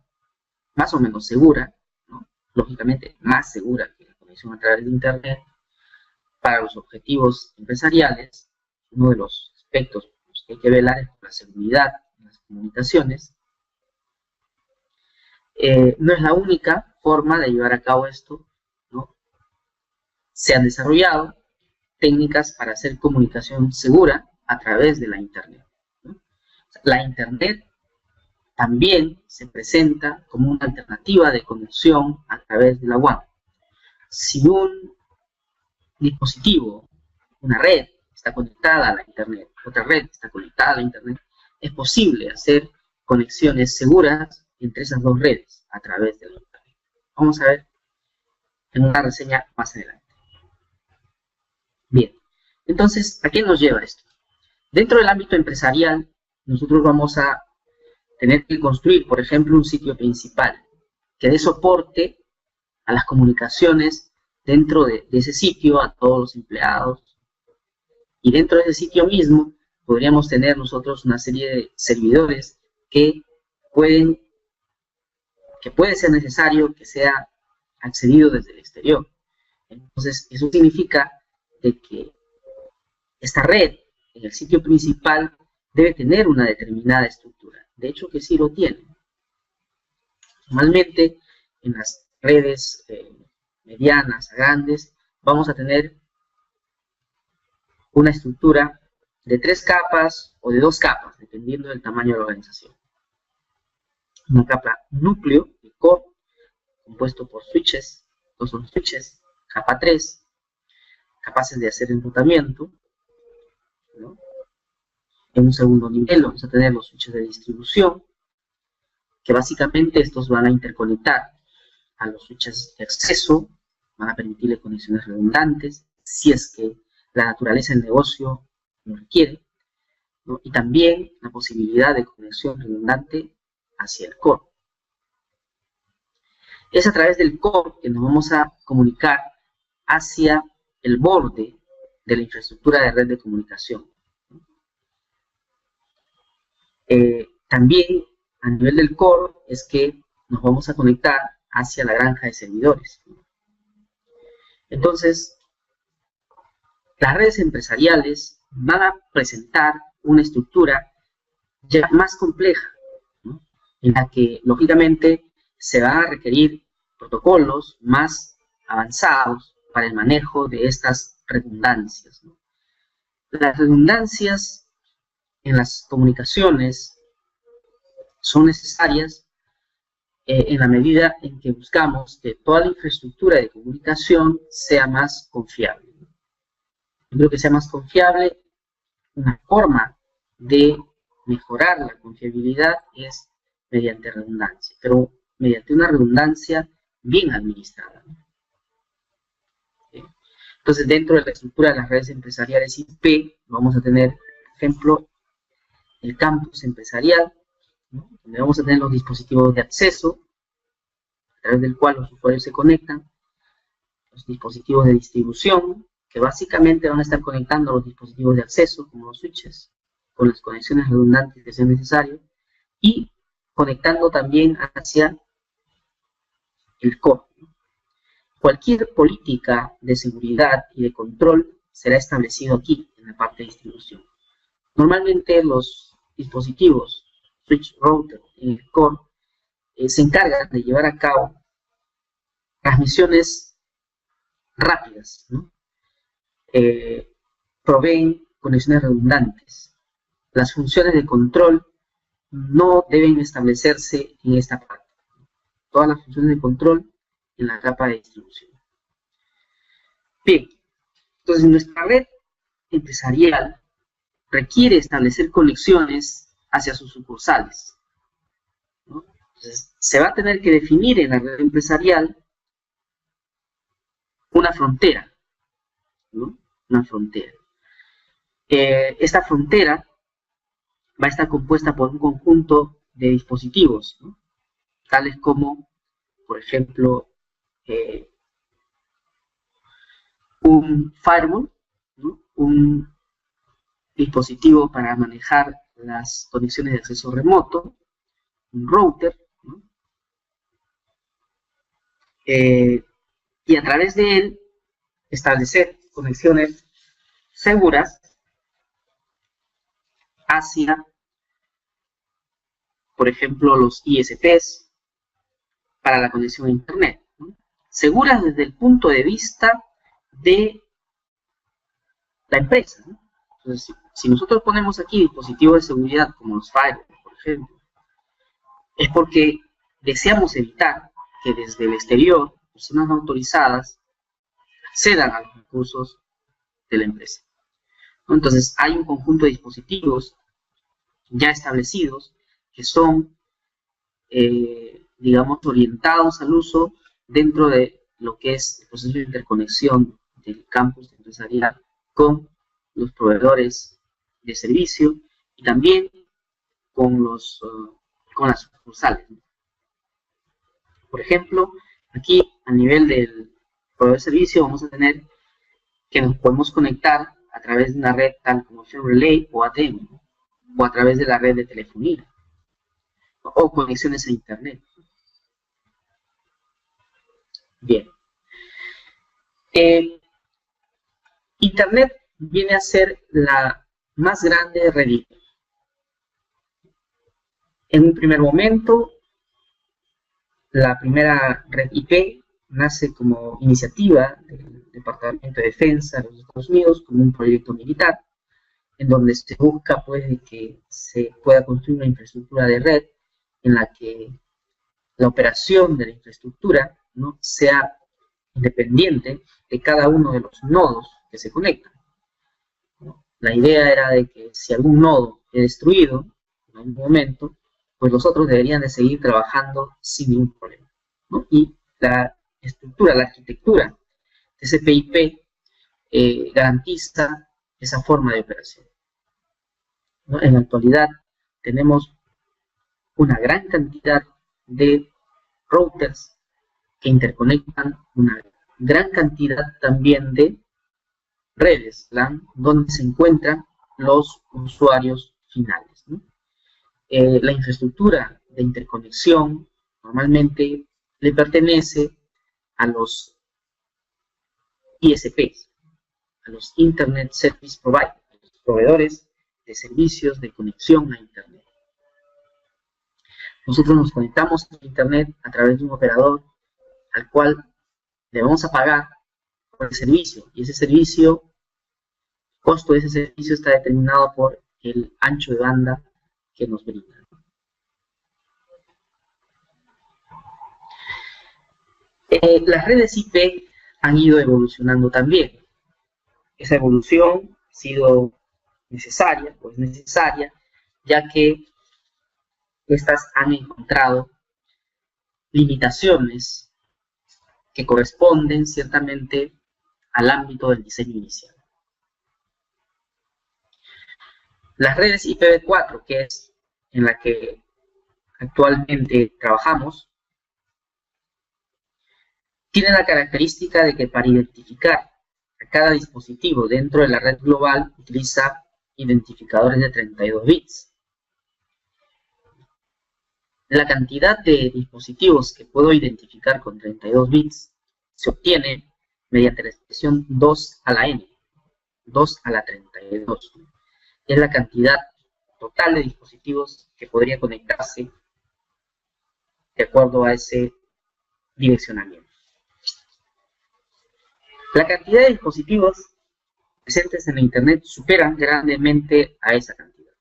más o menos segura, ¿no? Lógicamente más segura que la conexión a través de Internet, para los objetivos empresariales, uno de los aspectos que hay que velar es la seguridad de las comunicaciones. No es la única forma de llevar a cabo esto, ¿no? Se han desarrollado técnicas para hacer comunicación segura a través de la Internet, ¿no? La Internet también se presenta como una alternativa de conexión a través de la WAN. Si un dispositivo, una red, está conectada a la Internet, otra red está conectada a la Internet, es posible hacer conexiones seguras entre esas dos redes a través de la Internet. Vamos a ver en una reseña más adelante. Bien, entonces, ¿a qué nos lleva esto? Dentro del ámbito empresarial, nosotros vamos a tener que construir, por ejemplo, un sitio principal que dé soporte a las comunicaciones dentro de ese sitio, a todos los empleados. Y dentro de ese sitio mismo podríamos tener nosotros una serie de servidores que puede ser necesario que sea accedido desde el exterior. Entonces, eso significa de que esta red en el sitio principal debe tener una determinada estructura. De hecho, que sí lo tiene. Normalmente, en las redes medianas a grandes, vamos a tener una estructura de 3 capas o de 2 capas, dependiendo del tamaño de la organización. Una capa núcleo, el core, compuesto por switches, estos son switches, capa 3, capaces de hacer enrutamiento, ¿no? En un segundo nivel vamos a tener los switches de distribución, que básicamente estos van a interconectar a los switches de acceso, van a permitirle conexiones redundantes, si es que la naturaleza del negocio lo requiere, ¿no? Y también la posibilidad de conexión redundante hacia el core. Es a través del core que nos vamos a comunicar hacia el borde de la infraestructura de red de comunicación. También a nivel del core es que nos vamos a conectar hacia la granja de servidores. Entonces, las redes empresariales van a presentar una estructura ya más compleja, ¿no? En la que, lógicamente, se van a requerir protocolos más avanzados para el manejo de estas redundancias, ¿no? Las redundancias en las comunicaciones son necesarias en la medida en que buscamos que toda la infraestructura de comunicación sea más confiable. Yo creo que sea más confiable, una forma de mejorar la confiabilidad es mediante redundancia, pero mediante una redundancia bien administrada, ¿no? Entonces, dentro de la estructura de las redes empresariales IP, vamos a tener, por ejemplo, el campus empresarial, ¿no? Donde vamos a tener los dispositivos de acceso, a través del cual los usuarios se conectan, los dispositivos de distribución, que básicamente van a estar conectando los dispositivos de acceso, como los switches, con las conexiones redundantes que sean necesarias, y conectando también hacia el core. Cualquier política de seguridad y de control será establecido aquí, en la parte de distribución. Normalmente los dispositivos, switch, router en el core, se encargan de llevar a cabo transmisiones rápidas, ¿no? Proveen conexiones redundantes. Las funciones de control no deben establecerse en esta parte. Todas las funciones de control en la capa de distribución. Bien, entonces nuestra red empresarial requiere establecer conexiones hacia sus sucursales, ¿no? Entonces, se va a tener que definir en la red empresarial una frontera, ¿no? Una frontera. Esta frontera va a estar compuesta por un conjunto de dispositivos, ¿no? tales como, por ejemplo, un firewall, ¿no? Un dispositivo para manejar las conexiones de acceso remoto, un router, ¿no? Y a través de él establecer conexiones seguras hacia, por ejemplo, los ISPs para la conexión a Internet, ¿no? Seguras desde el punto de vista de la empresa, ¿no? Entonces, si nosotros ponemos aquí dispositivos de seguridad como los firewalls, por ejemplo, es porque deseamos evitar que desde el exterior personas no autorizadas accedan a los recursos de la empresa, ¿no? Entonces, hay un conjunto de dispositivos ya establecidos que son, digamos, orientados al uso dentro de lo que es el proceso de interconexión del campus empresarial con los proveedores de servicio y también con las sucursales. Por ejemplo, aquí a nivel del proveedor de servicio vamos a tener que nos podemos conectar a través de una red tal como Share Relay o ATM, o a través de la red de telefonía, o conexiones a Internet. Bien. Internet viene a ser la más grande red. En un primer momento, la primera red IP nace como iniciativa del Departamento de Defensa de los Estados Unidos como un proyecto militar, en donde se busca pues que se pueda construir una infraestructura de red en la que la operación de la infraestructura, ¿no?, sea independiente de cada uno de los nodos que se conectan, ¿no? La idea era de que si algún nodo es destruido en algún momento, pues los otros deberían de seguir trabajando sin ningún problema, ¿no? Y la estructura, la arquitectura de CPIP garantiza esa forma de operación, ¿no? En la actualidad tenemos una gran cantidad de routers que interconectan una gran cantidad también de redes LAN donde se encuentran los usuarios finales, ¿no? La infraestructura de interconexión normalmente le pertenece a los ISPs, a los Internet Service Providers, los proveedores de servicios de conexión a Internet. Nosotros nos conectamos a Internet a través de un operador al cual le vamos a pagar por el servicio, y ese servicio, el costo de ese servicio está determinado por el ancho de banda que nos brinda. Las redes IP han ido evolucionando también. Esa evolución ha sido necesaria, pues necesaria, ya que estas han encontrado limitaciones que corresponden ciertamente al ámbito del diseño inicial. Las redes IPv4, que es en la que actualmente trabajamos, tienen la característica de que para identificar a cada dispositivo dentro de la red global utiliza identificadores de 32 bits. La cantidad de dispositivos que puedo identificar con 32 bits se obtiene mediante la expresión 2 a la n, 2 a la 32. Es la cantidad total de dispositivos que podría conectarse de acuerdo a ese direccionamiento. La cantidad de dispositivos presentes en la Internet superan grandemente a esa cantidad.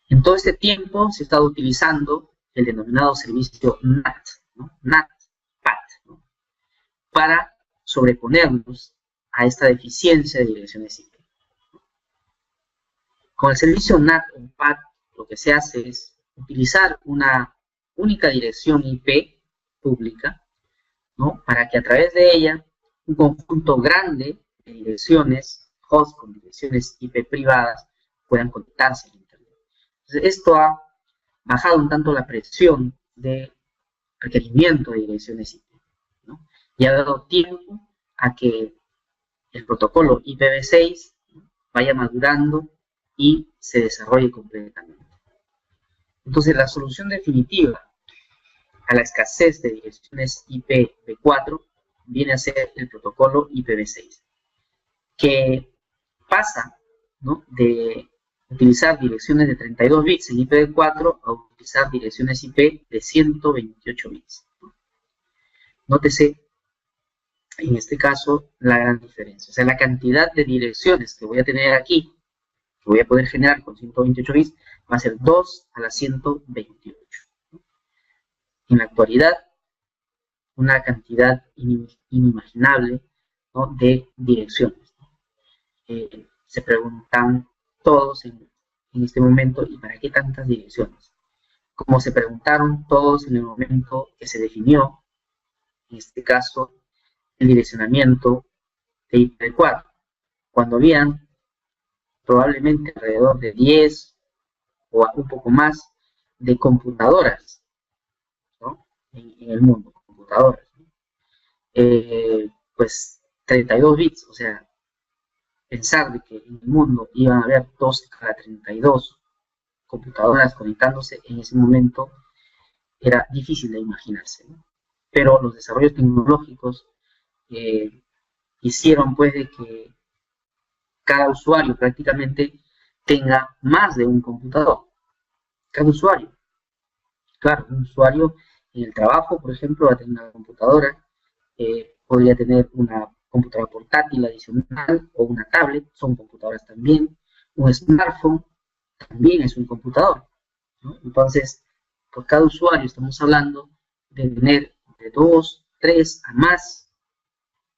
En todo este tiempo se ha estado utilizando el denominado servicio NAT, ¿no? NAT-PAT, ¿no?, para sobreponernos a esta deficiencia de direcciones IP. Con el servicio NAT o PAT lo que se hace es utilizar una única dirección IP pública, ¿no?, para que a través de ella un conjunto grande de direcciones, host con direcciones IP privadas, puedan conectarse a Internet. Entonces, esto ha bajado un tanto la presión de requerimiento de direcciones IP, ¿no? Y ha dado tiempo a que el protocolo IPv6 vaya madurando y se desarrolle completamente. Entonces, la solución definitiva a la escasez de direcciones IPv4 viene a ser el protocolo IPv6, que pasa, ¿no?, de utilizar direcciones de 32 bits en IPv4 a utilizar direcciones IP de 128 bits. Nótese, en este caso, la gran diferencia. O sea, la cantidad de direcciones que voy a tener aquí, que voy a poder generar con 128 bits, va a ser 2 a la 128. En la actualidad, una cantidad inimaginable, ¿no?, de direcciones. Se preguntan todos en este momento, ¿y para qué tantas direcciones? Como se preguntaron todos en el momento que se definió, en este caso, el direccionamiento de IPv4, cuando habían probablemente alrededor de 10 o un poco más de computadoras, ¿no?, en el mundo, computadoras. Pues 32 bits, o sea, pensar de que en el mundo iban a haber 12 cada 32 computadoras conectándose en ese momento era difícil de imaginarse, ¿no? Pero los desarrollos tecnológicos hicieron pues de que cada usuario prácticamente tenga más de un computador. Cada usuario. Claro, un usuario en el trabajo, por ejemplo, va a tener una computadora, podría tener una computadora portátil adicional o una tablet, son computadoras también. Un smartphone también es un computador, ¿no? Entonces, por cada usuario estamos hablando de tener de 2, 3 a más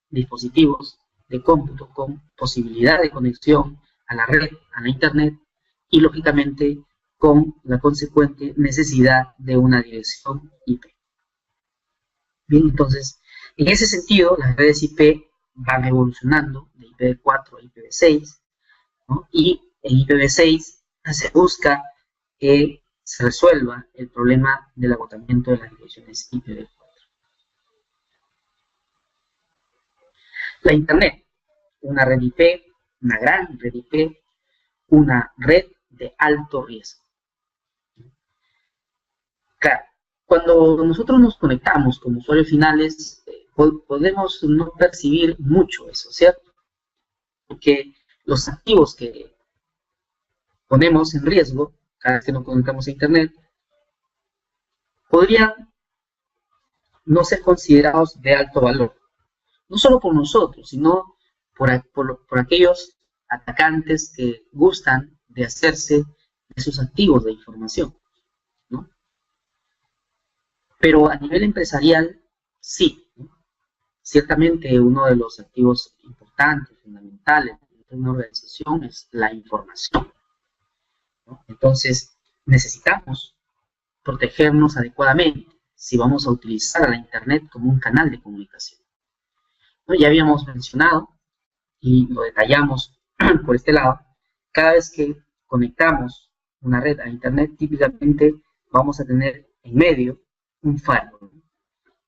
dispositivos de cómputo con posibilidad de conexión a la red, a la internet, y lógicamente con la consecuente necesidad de una dirección IP. Bien, entonces, en ese sentido, las redes IP van evolucionando de IPv4 a IPv6, ¿no? Y en IPv6 se busca que se resuelva el problema del agotamiento de las direcciones IPv4. La Internet, una red IP, una gran red IP, una red de alto riesgo. Claro, cuando nosotros nos conectamos como usuarios finales, podemos no percibir mucho eso, ¿cierto? Porque los activos que ponemos en riesgo cada vez que nos conectamos a Internet podrían no ser considerados de alto valor. No solo por nosotros, sino por aquellos atacantes que gustan de hacerse de esos activos de información, ¿no? Pero a nivel empresarial, sí, ¿no? Ciertamente uno de los activos importantes, fundamentales de una organización es la información, ¿no? Entonces, necesitamos protegernos adecuadamente si vamos a utilizar a la Internet como un canal de comunicación, ¿no? Ya habíamos mencionado y lo detallamos por este lado, cada vez que conectamos una red a Internet, típicamente vamos a tener en medio un firewall.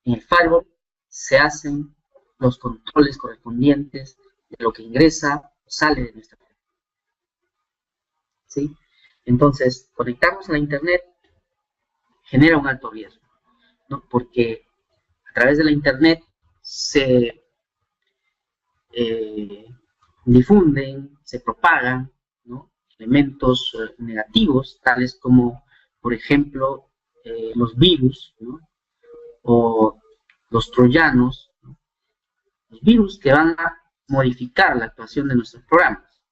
En el firewall se hacen los controles correspondientes de lo que ingresa o sale de nuestra red, ¿sí? Entonces, conectarnos a la Internet genera un alto riesgo, ¿no? Porque a través de la Internet se difunden, se propagan, ¿no?, elementos negativos, tales como, por ejemplo, los virus, ¿no?, o los troyanos, ¿no?, los virus que van a modificar la actuación de nuestros programas.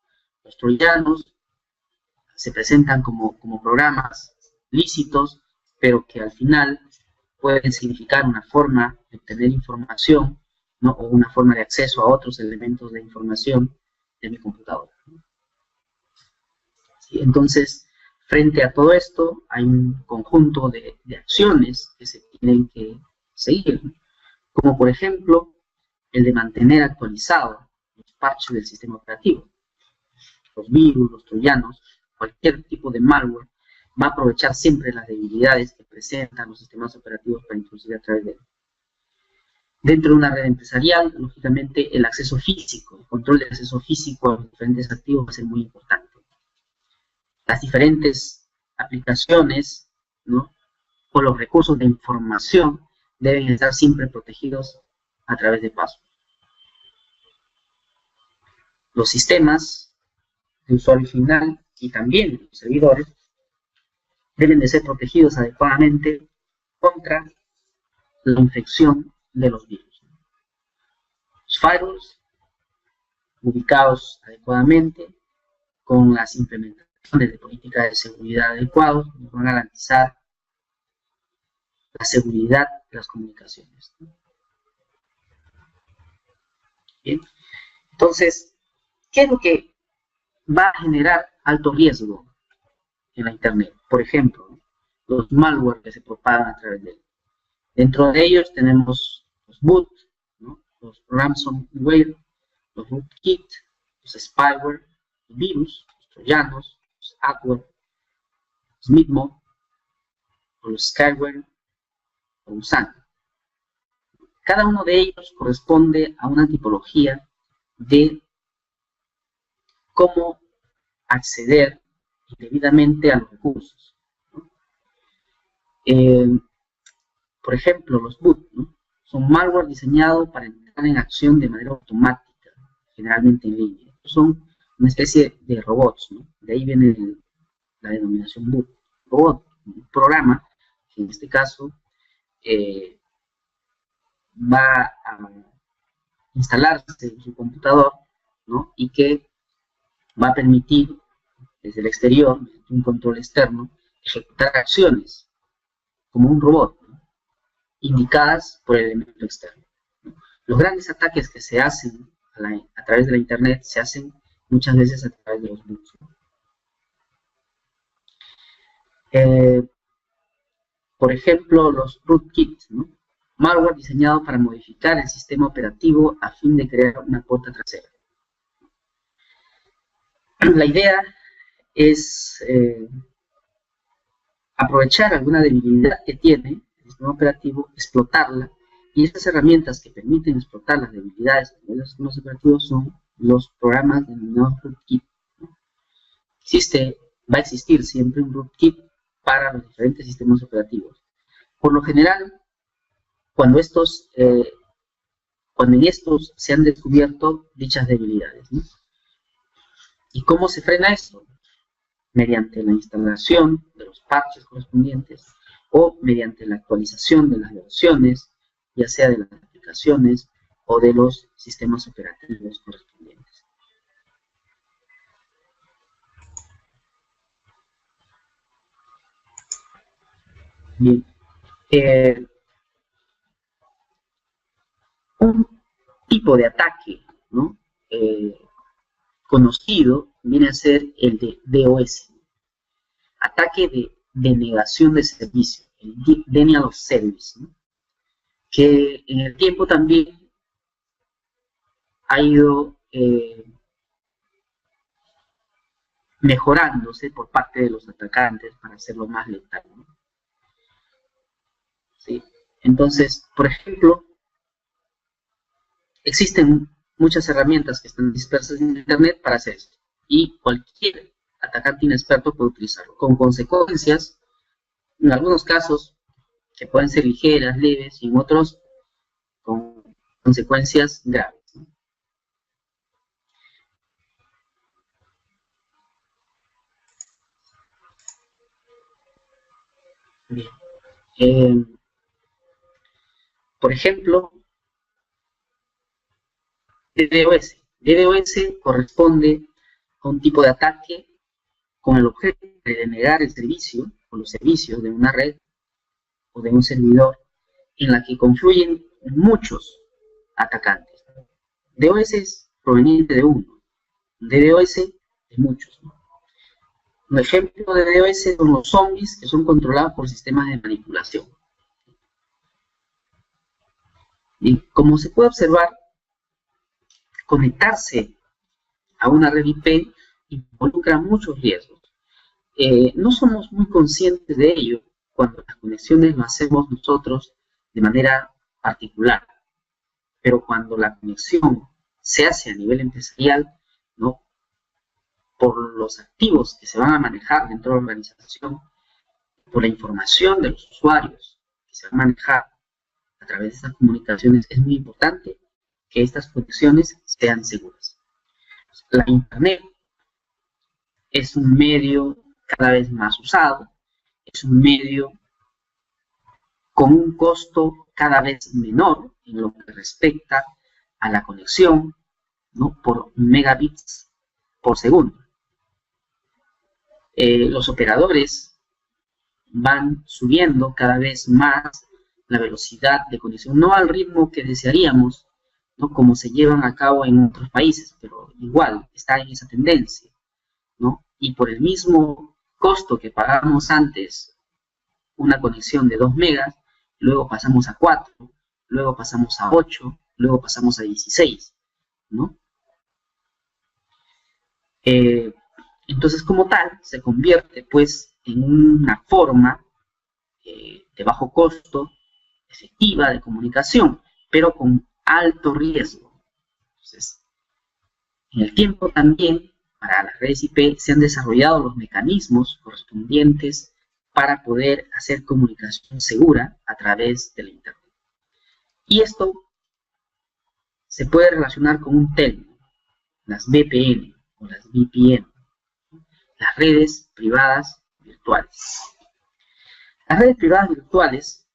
Los troyanos se presentan como programas lícitos, pero que al final pueden significar una forma de obtener información, ¿no?, o una forma de acceso a otros elementos de información de mi computadora, ¿no? ¿Sí? Entonces, frente a todo esto, hay un conjunto de acciones que se tienen que seguir, ¿no?, como por ejemplo, el de mantener actualizado los parches del sistema operativo. Los virus, los troyanos, cualquier tipo de malware va a aprovechar siempre las debilidades que presentan los sistemas operativos para introducir a través de él. Dentro de una red empresarial, lógicamente, el acceso físico, el control del acceso físico a los diferentes activos va a ser muy importante. Las diferentes aplicaciones, ¿no?, o los recursos de información deben estar siempre protegidos a través de password. Los sistemas de usuario final y también los servidores deben de ser protegidos adecuadamente contra la infección de los virus. Los firewalls ubicados adecuadamente con las implementaciones de políticas de seguridad adecuadas van a garantizar la seguridad de las comunicaciones. Bien. Entonces, ¿qué es lo que va a generar alto riesgo en la Internet? Por ejemplo, los malware que se propagan a través de él. Dentro de ellos tenemos los boot, ¿no?, los ransomware, los rootkit, los spyware, los virus, los troyanos, los adware, los midmob, o los skyware, o USAN. Cada uno de ellos corresponde a una tipología de cómo acceder indebidamente a los recursos, ¿no? Por ejemplo, los boot, ¿no?, son malware diseñados para entrar en acción de manera automática, generalmente en línea. Son una especie de robots, ¿no? De ahí viene la denominación boot. Robot, un programa que en este caso va a instalarse en su computador, ¿no?, y que va a permitir desde el exterior, un control externo, ejecutar acciones como un robot, ¿no?, indicadas por el elemento externo, ¿no? Los grandes ataques que se hacen a través de la Internet se hacen muchas veces a través de los boots, ¿no? Por ejemplo, los rootkits, ¿no?, malware diseñado para modificar el sistema operativo a fin de crear una puerta trasera. La idea es aprovechar alguna debilidad que tiene el sistema operativo, explotarla, y estas herramientas que permiten explotar las debilidades de los sistemas operativos son los programas denominados rootkit, ¿no? Va a existir siempre un rootkit para los diferentes sistemas operativos. Por lo general, cuando en estos se han descubierto dichas debilidades, ¿no? ¿Y cómo se frena esto? Mediante la instalación de los parches correspondientes o mediante la actualización de las versiones, ya sea de las aplicaciones o de los sistemas operativos correspondientes. Bien. Un tipo de ataque, ¿no?, conocido viene a ser el de DOS, ataque de denegación de servicio, el Denial of Service, ¿no?, que en el tiempo también ha ido mejorándose por parte de los atacantes para hacerlo más letal, ¿no? ¿Sí? Entonces, por ejemplo, existen muchas herramientas que están dispersas en Internet para hacer esto, y cualquier atacante inexperto puede utilizarlo, con consecuencias, en algunos casos, que pueden ser ligeras, leves, y en otros, con consecuencias graves, ¿no? Bien. Por ejemplo, DDoS. DDoS corresponde a un tipo de ataque con el objeto de denegar el servicio o los servicios de una red o de un servidor en la que confluyen muchos atacantes. DOS es proveniente de uno, DDoS de muchos, ¿no? Un ejemplo de DOS son los zombies que son controlados por sistemas de manipulación. Y como se puede observar, conectarse a una red IP involucra muchos riesgos. No somos muy conscientes de ello cuando las conexiones lo hacemos nosotros de manera particular, pero cuando la conexión se hace a nivel empresarial, ¿no? Por los activos que se van a manejar dentro de la organización, por la información de los usuarios que se va a manejar a través de estas comunicaciones, es muy importante que estas conexiones sean seguras. La Internet es un medio cada vez más usado, es un medio con un costo cada vez menor en lo que respecta a la conexión, ¿no? Por megabits por segundo. Los operadores van subiendo cada vez más la velocidad de conexión, no al ritmo que desearíamos, ¿no? Como se llevan a cabo en otros países, pero igual está en esa tendencia, ¿no? Y por el mismo costo que pagamos antes una conexión de 2 megas, luego pasamos a 4, luego pasamos a 8, luego pasamos a 16, ¿no? Entonces, como tal, se convierte, pues, en una forma de bajo costo, efectiva de comunicación, pero con alto riesgo. Entonces, en el tiempo también, para las redes IP, se han desarrollado los mecanismos correspondientes para poder hacer comunicación segura a través de la Internet. Y esto se puede relacionar con un término, las VPN o las VPN, las redes privadas virtuales. Las redes privadas virtuales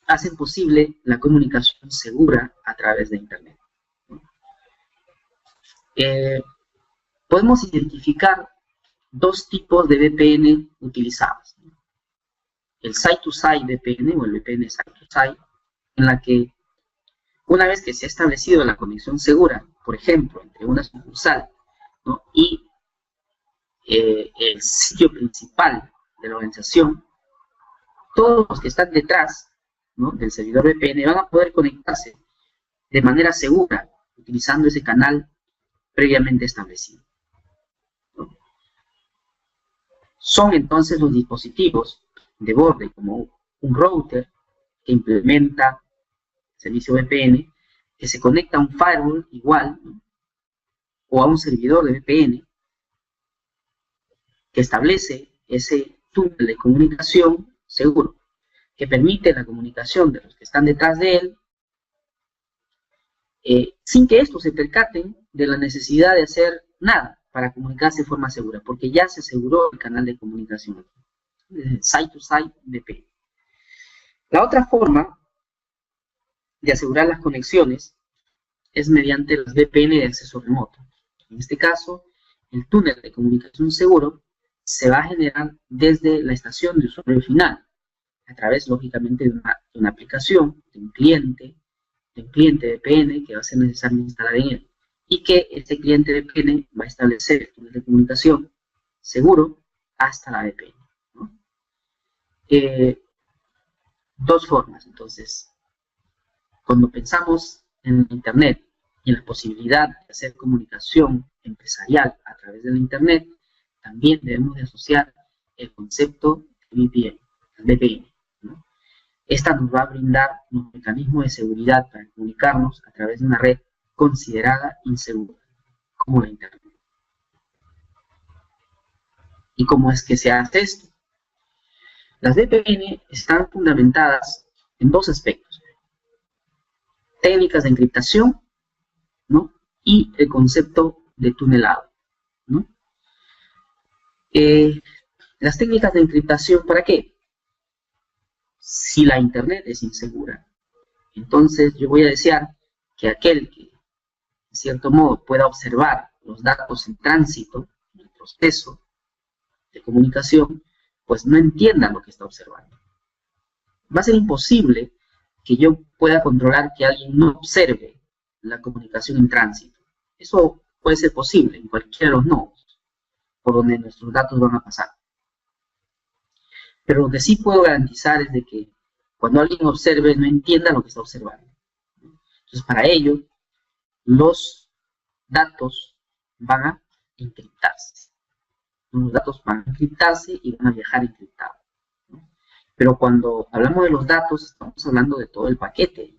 hacen posible la comunicación segura a través de Internet. Podemos identificar dos tipos de VPN utilizados. El Site-to-Site VPN o el VPN Site-to-Site, en la que una vez que se ha establecido la conexión segura, por ejemplo, entre una sucursal, ¿no? y el sitio principal de la organización, todos los que están detrás, ¿no? del servidor VPN van a poder conectarse de manera segura utilizando ese canal previamente establecido, ¿no? Son entonces los dispositivos de borde como un router que implementa el servicio VPN, que se conecta a un firewall igual, ¿no? o a un servidor de VPN que establece ese túnel de comunicación seguro, que permite la comunicación de los que están detrás de él, sin que estos se percaten de la necesidad de hacer nada para comunicarse de forma segura, porque ya se aseguró el canal de comunicación, Site-to-Site VPN. La otra forma de asegurar las conexiones es mediante las VPN de acceso remoto. En este caso, el túnel de comunicación seguro se va a generar desde la estación de usuario final, a través, lógicamente, de una aplicación, de un cliente VPN que va a ser necesario instalar en él, y que este cliente VPN va a establecer el túnel de comunicación seguro hasta la VPN, ¿no? Dos formas, entonces, cuando pensamos en Internet y en la posibilidad de hacer comunicación empresarial a través de la Internet, también debemos de asociar el concepto de VPN, ¿no? Esta nos va a brindar un mecanismo de seguridad para comunicarnos a través de una red considerada insegura, como la Internet. ¿Y cómo es que se hace esto? Las VPN están fundamentadas en dos aspectos: técnicas de encriptación, ¿no? y el concepto de tunelado, ¿no? Las técnicas de encriptación, ¿para qué? Si la Internet es insegura, entonces yo voy a desear que aquel que, de cierto modo, pueda observar los datos en tránsito, en el proceso de comunicación, pues no entienda lo que está observando. Va a ser imposible que yo pueda controlar que alguien no observe la comunicación en tránsito. Eso puede ser posible en cualquiera de los nodos por donde nuestros datos van a pasar. Pero lo que sí puedo garantizar es de que cuando alguien observe, no entienda lo que está observando. Entonces, para ello, los datos van a encriptarse. Los datos van a encriptarse y van a viajar encriptados, ¿no? Pero cuando hablamos de los datos, estamos hablando de todo el paquete.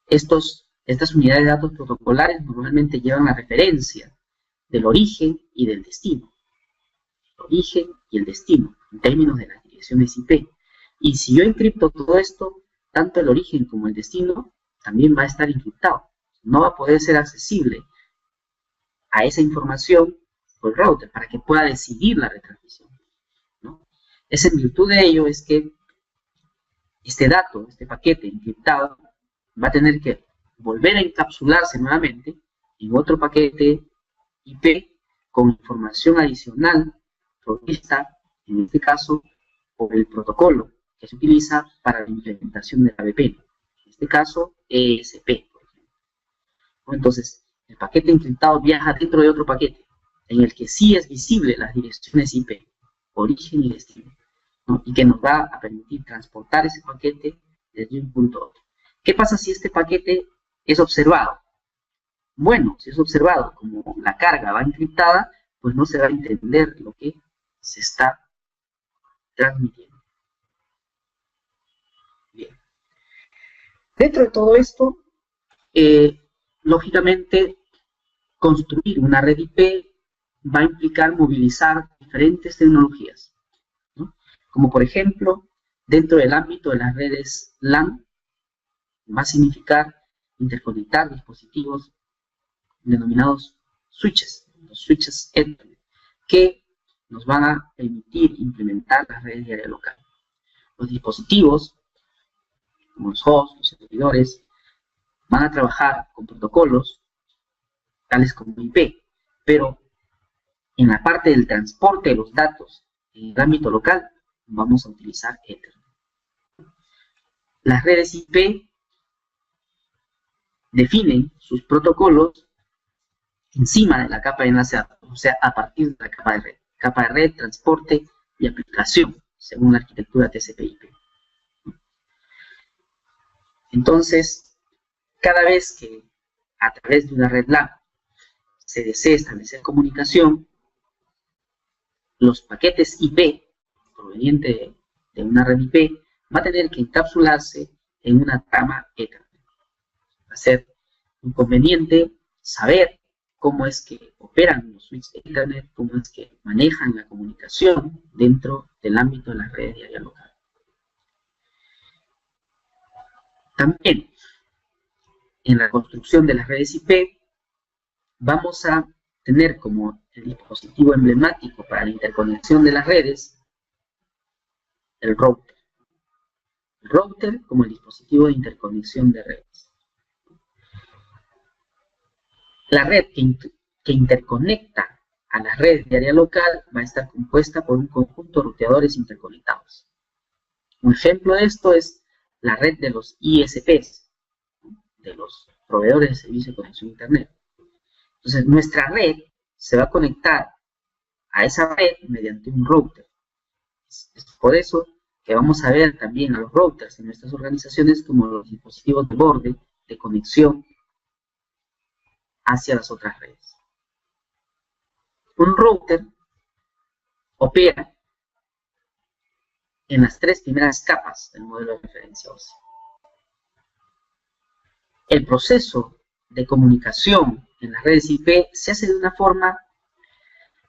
Estas unidades de datos protocolares normalmente llevan la referencia del origen y del destino. El origen y el destino, en términos de las direcciones IP. Y si yo encripto todo esto, tanto el origen como el destino también va a estar encriptado. No va a poder ser accesible a esa información por el router para que pueda decidir la retransmisión, ¿no? Es en virtud de ello es que este dato, este paquete encriptado, va a tener que volver a encapsularse nuevamente en otro paquete IP con información adicional provista, en este caso, por el protocolo que se utiliza para la implementación de la VPN. En este caso, ESP, por ejemplo. Entonces, el paquete encriptado viaja dentro de otro paquete, en el que sí es visible las direcciones IP, origen y destino, ¿no? Y que nos va a permitir transportar ese paquete desde un punto a otro. ¿Qué pasa si este paquete es observado? Bueno, si es observado, como la carga va encriptada, pues no se va a entender lo que se está transmitiendo. Bien. Dentro de todo esto, lógicamente, construir una red IP va a implicar movilizar diferentes tecnologías, ¿no? Como por ejemplo, dentro del ámbito de las redes LAN, va a significar interconectar dispositivos denominados switches, los switches Ethernet, que nos van a permitir implementar las redes de área local. Los dispositivos, como los hosts, los servidores, van a trabajar con protocolos tales como IP, pero en la parte del transporte de los datos en el ámbito local vamos a utilizar Ethernet. Las redes IP definen sus protocolos encima de la capa de enlaceado, o sea, a partir de la capa de red, transporte y aplicación, según la arquitectura TCP/IP. Entonces, cada vez que a través de una red LAN se desee establecer comunicación, los paquetes IP provenientes de una red IP va a tener que encapsularse en una trama Ethernet. Va a ser inconveniente saber cómo es que operan los switches Ethernet, cómo es que manejan la comunicación dentro del ámbito de las redes de área local. También, en la construcción de las redes IP, vamos a tener como el dispositivo emblemático para la interconexión de las redes el router. El router como el dispositivo de interconexión de redes. La red que interconecta a las redes de área local va a estar compuesta por un conjunto de ruteadores interconectados. Un ejemplo de esto es la red de los ISPs, de los proveedores de servicio de conexión a Internet. Entonces, nuestra red se va a conectar a esa red mediante un router. Es por eso que vamos a ver también a los routers en nuestras organizaciones como los dispositivos de borde de conexión hacia las otras redes. Un router opera en las tres primeras capas del modelo de referencia OSI. El proceso de comunicación en las redes IP se hace de una forma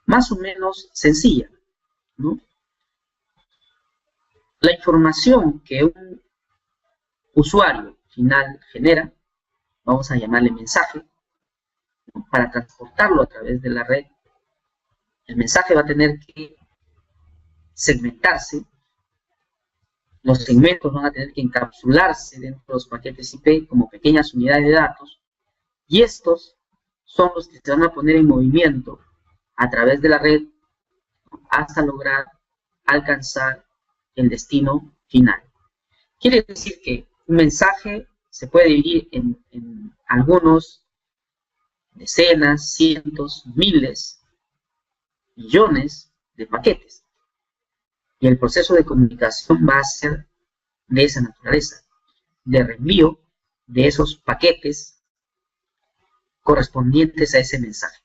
más o menos sencilla, ¿no? La información que un usuario final genera, vamos a llamarle mensaje, ¿no? Para transportarlo a través de la red, el mensaje va a tener que segmentarse, los segmentos van a tener que encapsularse dentro de los paquetes IP como pequeñas unidades de datos, y estos son los que se van a poner en movimiento a través de la red hasta lograr alcanzar el destino final. Quiere decir que un mensaje se puede dividir en algunos decenas, cientos, miles, millones de paquetes. Y el proceso de comunicación va a ser de esa naturaleza, de reenvío de esos paquetes correspondientes a ese mensaje.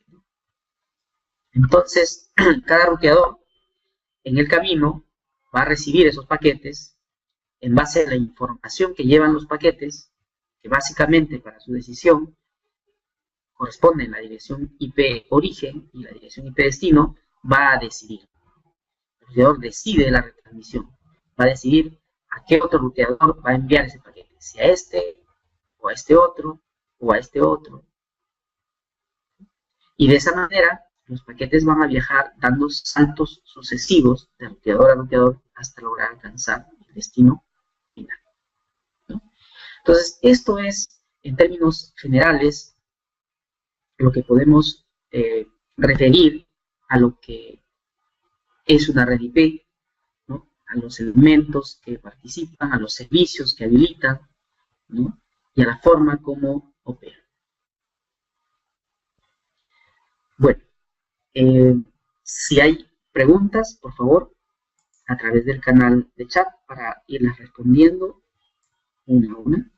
Entonces, cada ruteador en el camino va a recibir esos paquetes en base a la información que llevan los paquetes, que básicamente para su decisión corresponden la dirección IP origen y la dirección IP destino, va a decidir. El ruteador decide la retransmisión, va a decidir a qué otro ruteador va a enviar ese paquete, si a este, o a este otro, o a este otro. Y de esa manera, los paquetes van a viajar dando saltos sucesivos de ruteador a ruteador hasta lograr alcanzar el destino final, ¿no? Entonces, esto es, en términos generales, lo que podemos referir a lo que es una red IP, ¿no? A los elementos que participan, a los servicios que habilitan, ¿no? Y a la forma como opera. Bueno, si hay preguntas, por favor, a través del canal de chat para irlas respondiendo una a una.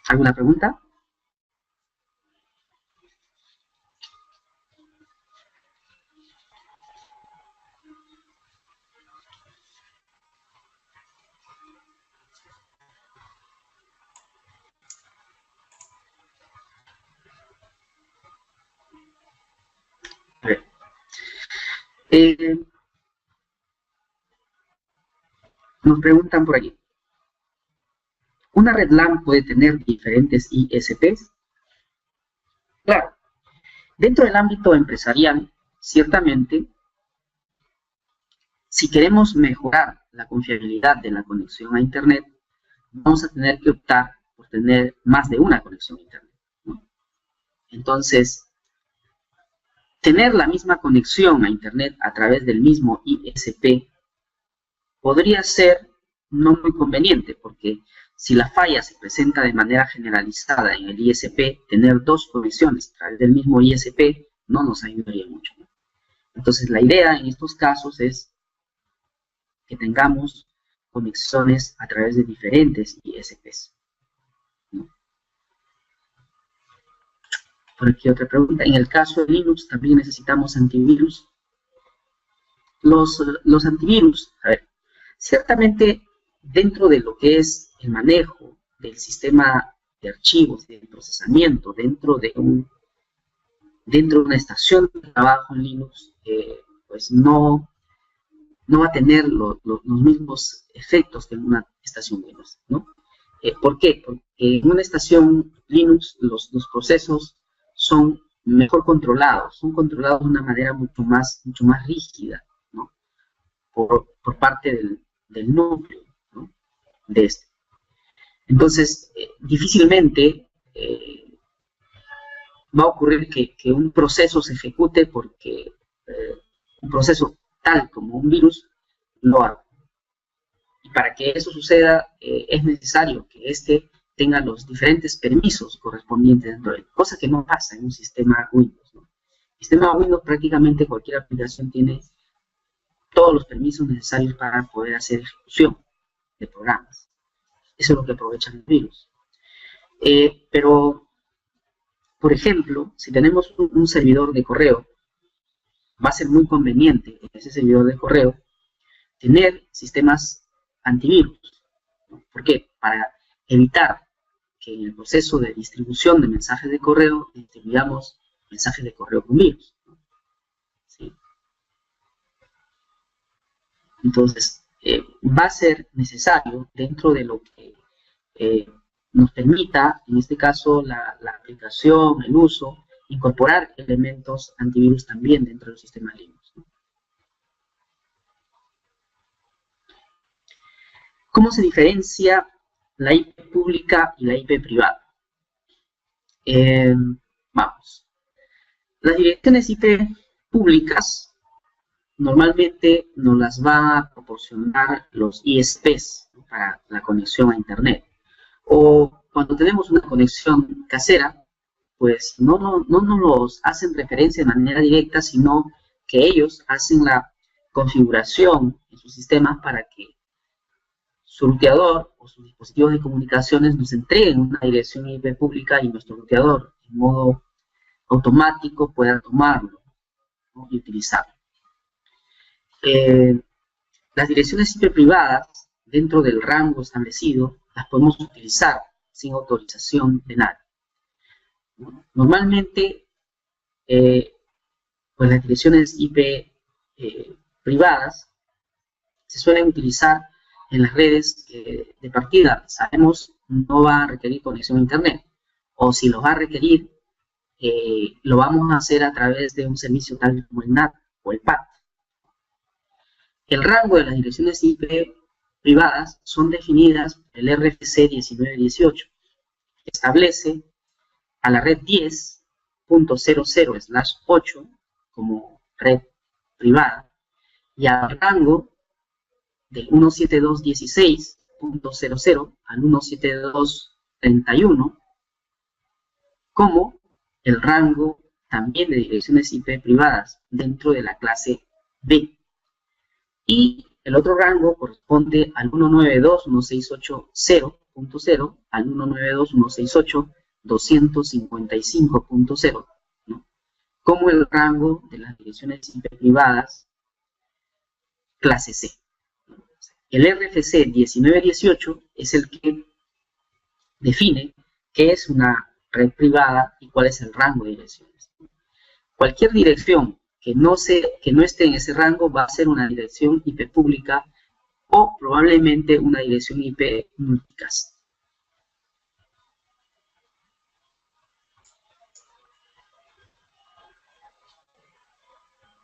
¿Alguna pregunta? A ver. Nos preguntan por aquí. ¿Una red LAN puede tener diferentes ISPs? Claro. Dentro del ámbito empresarial, ciertamente, si queremos mejorar la confiabilidad de la conexión a Internet, vamos a tener que optar por tener más de una conexión a Internet, ¿no? Entonces, tener la misma conexión a Internet a través del mismo ISP podría ser no muy conveniente, porque si la falla se presenta de manera generalizada en el ISP, tener dos conexiones a través del mismo ISP no nos ayudaría mucho, ¿no? Entonces, la idea en estos casos es que tengamos conexiones a través de diferentes ISPs, ¿no? Por aquí otra pregunta. En el caso de Linux, ¿también necesitamos antivirus? Los antivirus, a ver, ciertamente dentro de lo que es el manejo del sistema de archivos, del procesamiento, dentro de una estación de trabajo en Linux, pues no va a tener los mismos efectos que en una estación Linux, ¿no? ¿Por qué? Porque en una estación Linux los procesos son mejor controlados, son controlados de una manera mucho más rígida, ¿no? Por parte del núcleo, ¿no? De este. Entonces, difícilmente va a ocurrir que un proceso se ejecute porque un proceso tal como un virus lo haga. Y para que eso suceda, es necesario que éste tenga los diferentes permisos correspondientes dentro de él, cosa que no pasa en un sistema Windows, ¿no? El sistema Windows, prácticamente cualquier aplicación tiene todos los permisos necesarios para poder hacer ejecución de programas. Eso es lo que aprovechan los virus. Pero, por ejemplo, si tenemos un servidor de correo, va a ser muy conveniente en ese servidor de correo tener sistemas antivirus, ¿no? ¿Por qué? Para evitar que en el proceso de distribución de mensajes de correo distribuyamos mensajes de correo con virus, ¿no? ¿Sí? Entonces, va a ser necesario, dentro de lo que nos permita, en este caso, la aplicación, el uso, incorporar elementos antivirus también dentro del sistema Linux, ¿no? ¿Cómo se diferencia la IP pública y la IP privada? Vamos. Las direcciones IP públicas normalmente nos las va a proporcionar los ISPs, ¿no?, para la conexión a Internet. O cuando tenemos una conexión casera, pues no nos los hacen referencia de manera directa, sino que ellos hacen la configuración en sus sistemas para que su ruteador o sus dispositivos de comunicaciones nos entreguen una dirección IP pública y nuestro ruteador, en modo automático, pueda tomarlo, ¿no?, y utilizarlo. Las direcciones IP privadas, dentro del rango establecido, las podemos utilizar sin autorización de nadie. Normalmente, pues las direcciones IP privadas se suelen utilizar en las redes de partida, sabemos, no va a requerir conexión a Internet, o si lo va a requerir, lo vamos a hacer a través de un servicio tal como el NAT o el PAT. El rango de las direcciones IP privadas son definidas por el RFC 1918. Establece a la red 10.00/8 como red privada y al rango del 172.16.00 al 172.31 como el rango también de direcciones IP privadas dentro de la clase B. Y el otro rango corresponde al 192.168.0.0 al 192.168.255.0, ¿no?, como el rango de las direcciones IP privadas clase C. El RFC 1918 es el que define qué es una red privada y cuál es el rango de direcciones. Cualquier dirección que no esté en ese rango va a ser una dirección IP pública o probablemente una dirección IP multicast.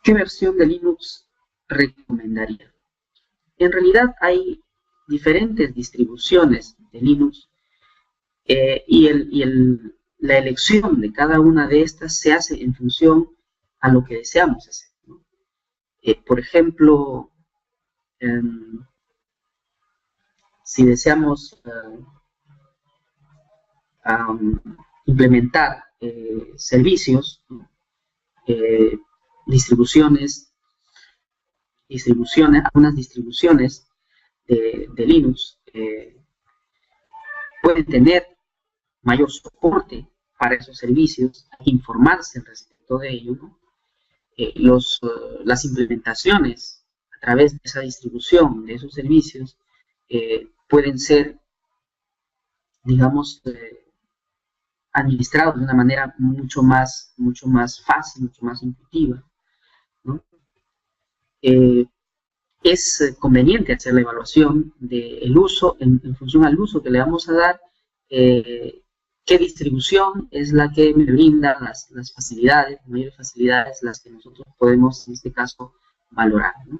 ¿Qué versión de Linux recomendaría? En realidad hay diferentes distribuciones de Linux la elección de cada una de estas se hace en función a lo que deseamos hacer, ¿no? Por ejemplo, si deseamos implementar servicios, algunas distribuciones de Linux pueden tener mayor soporte para esos servicios, hay que informarse al respecto de ello, ¿no? Las implementaciones a través de esa distribución de esos servicios pueden ser, digamos, administrados de una manera mucho más fácil, mucho más intuitiva, ¿no? Es conveniente hacer la evaluación del uso en función al uso que le vamos a dar, qué distribución es la que me brinda las mayores facilidades, las que nosotros podemos en este caso valorar, ¿no?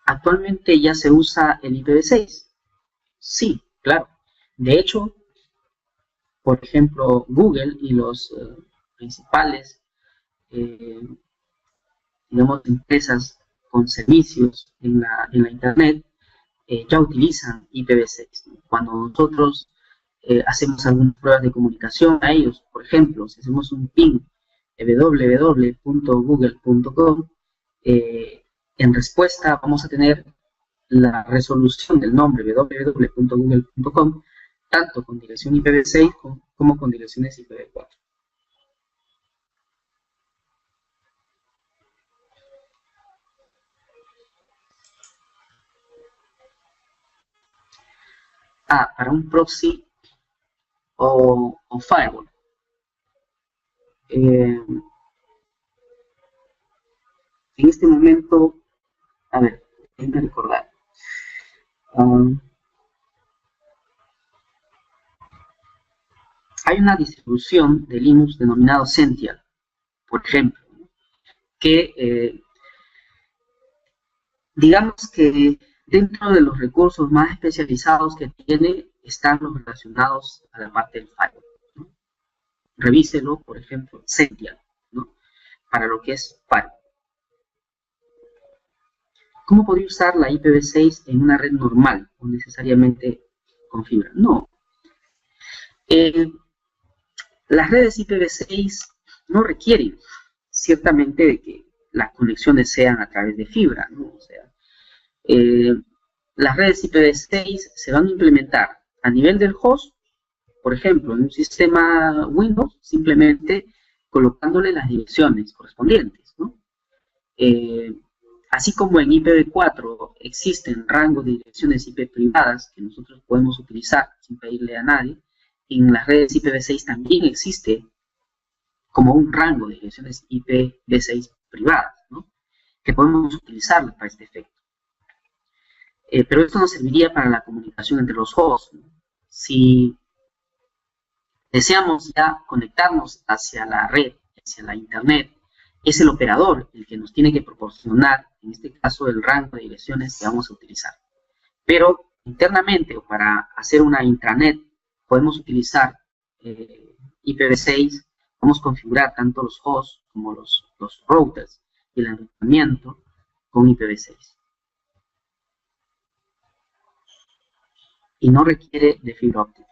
¿Actualmente ya se usa el IPv6? Sí, claro. De hecho, por ejemplo, Google y los principales, digamos, empresas con servicios en la Internet ya utilizan IPv6, ¿no? Cuando nosotros hacemos algunas pruebas de comunicación a ellos, por ejemplo, si hacemos un ping www.google.com, en respuesta vamos a tener la resolución del nombre www.google.com, tanto con dirección IPv6 como con direcciones IPv4. Para un proxy o firewall. En este momento, a ver, déjenme recordar. Hay una distribución de Linux denominado Sential, por ejemplo, que digamos que dentro de los recursos más especializados que tiene están los relacionados a la parte del firewall, ¿no? revíselo, por ejemplo, Sentinel, ¿no? Para lo que es firewall. ¿Cómo podría usar la IPv6 en una red normal o necesariamente con fibra? No. Las redes IPv6 no requieren ciertamente de que las conexiones sean a través de fibra, ¿no? O sea, las redes IPv6 se van a implementar a nivel del host, por ejemplo, en un sistema Windows, simplemente colocándole las direcciones correspondientes, ¿no? Así como en IPv4 existen rangos de direcciones IP privadas que nosotros podemos utilizar sin pedirle a nadie, en las redes IPv6 también existe como un rango de direcciones IPv6 privadas, ¿no? Que podemos utilizarlas para este efecto. Pero esto nos serviría para la comunicación entre los hosts, ¿no? Si deseamos ya conectarnos hacia la red, hacia la internet, es el operador el que nos tiene que proporcionar, en este caso, el rango de direcciones que vamos a utilizar. Pero internamente, o para hacer una intranet, podemos utilizar IPv6, podemos configurar tanto los hosts como los routers y el enrutamiento con IPv6. Y no requiere de fibra óptica.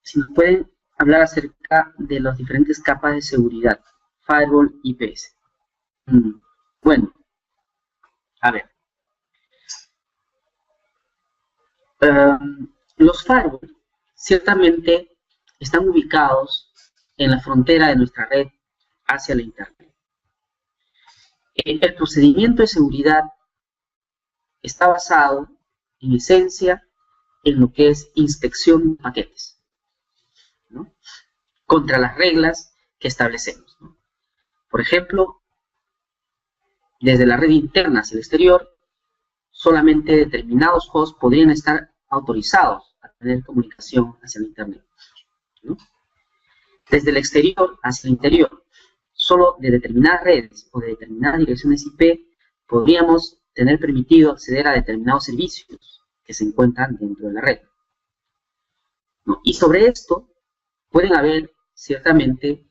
Si nos pueden hablar acerca de las diferentes capas de seguridad, firewall, IPS. Bueno, a ver. Los firewall ciertamente están ubicados en la frontera de nuestra red hacia la internet. El procedimiento de seguridad está basado, en esencia, en lo que es inspección de paquetes, ¿no? Contra las reglas que establecemos, ¿no? Por ejemplo, desde la red interna hacia el exterior, solamente determinados hosts podrían estar autorizados a tener comunicación hacia el internet, ¿no? Desde el exterior hacia el interior, solo de determinadas redes o de determinadas direcciones IP podríamos tener permitido acceder a determinados servicios que se encuentran dentro de la red, ¿no? Y sobre esto pueden haber ciertamente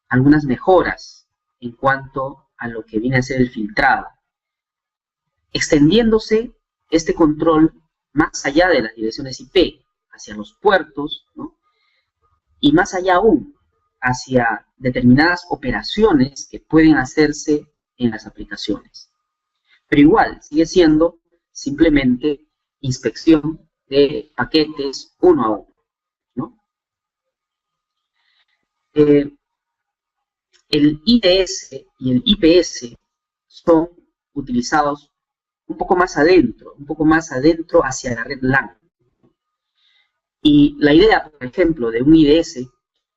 algunas mejoras en cuanto a lo que viene a ser el filtrado, extendiéndose este control más allá de las direcciones IP, hacia los puertos, ¿no? Y más allá aún, hacia determinadas operaciones que pueden hacerse en las aplicaciones. Pero igual, sigue siendo simplemente inspección de paquetes uno a uno, ¿no? El IDS y el IPS son utilizados un poco más adentro hacia la red LAN. Y la idea, por ejemplo, de un IDS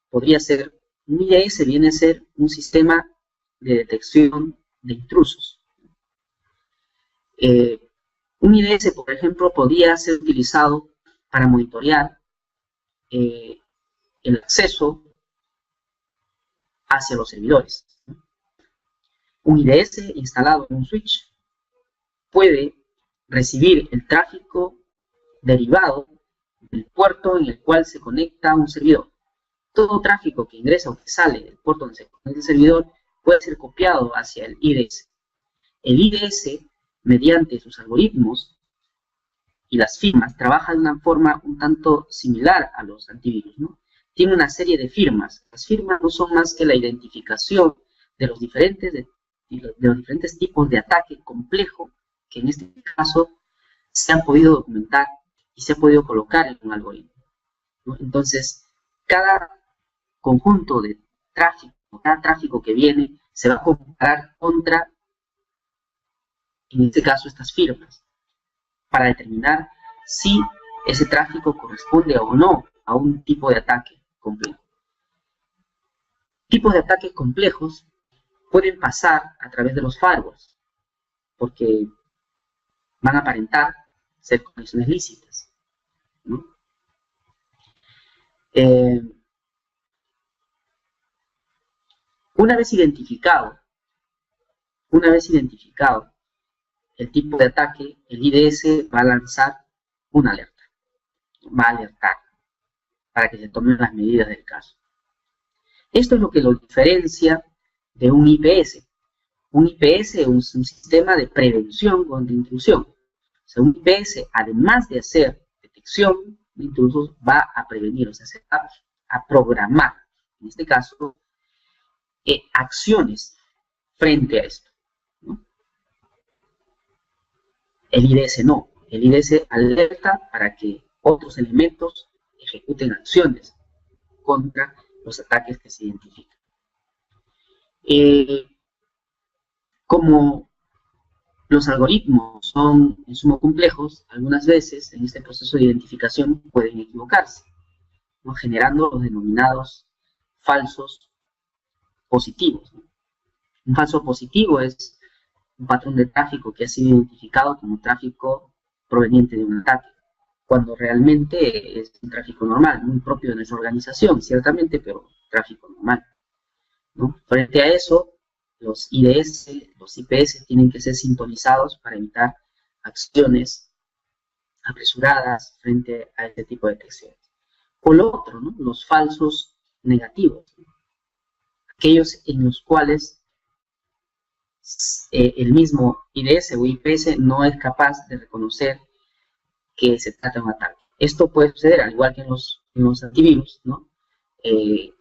podría ser, un IDS viene a ser un sistema de detección de intrusos. Un IDS, por ejemplo, podría ser utilizado para monitorear el acceso hacia los servidores. Un IDS instalado en un switch puede recibir el tráfico derivado del puerto en el cual se conecta un servidor. Todo tráfico que ingresa o que sale del puerto donde se conecta el servidor puede ser copiado hacia el IDS. El IDS, mediante sus algoritmos y las firmas, trabaja de una forma un tanto similar a los antivirus, ¿no? Tiene una serie de firmas. Las firmas no son más que la identificación de los diferentes tipos de ataque complejo que en este caso se han podido documentar y se ha podido colocar en un algoritmo, ¿no? Entonces, cada conjunto de tráfico, cada tráfico que viene, se va a comparar contra, en este caso, estas firmas, para determinar si ese tráfico corresponde o no a un tipo de ataque complejo. Tipos de ataques complejos pueden pasar a través de los firewalls, porque van a aparentar ser conexiones lícitas, ¿no? Una vez identificado una vez identificado el tipo de ataque, el IDS va a lanzar una alerta, va a alertar para que se tomen las medidas del caso. Esto es lo que lo diferencia de un IPS. Un IPS es un sistema de prevención contra intrusión. O sea, un IPS, además de hacer detección de intrusos, va a prevenir, o sea, se va a programar, en este caso, acciones frente a esto, ¿no? El IDS no. El IDS alerta para que otros elementos ejecuten acciones contra los ataques que se identifican. Como los algoritmos son en sumo complejos, algunas veces en este proceso de identificación pueden equivocarse, ¿no? Generando los denominados falsos positivos, ¿no? Un falso positivo es un patrón de tráfico que ha sido identificado como tráfico proveniente de un ataque, cuando realmente es un tráfico normal, muy propio de nuestra organización, ciertamente, pero tráfico normal, ¿no? Frente a eso, los IDS, los IPS tienen que ser sintonizados para evitar acciones apresuradas frente a este tipo de detecciones. O lo otro, ¿no? Los falsos negativos, ¿no? Aquellos en los cuales el mismo IDS o IPS no es capaz de reconocer que se trata de un ataque. Esto puede suceder, al igual que en los antivirus, ¿no?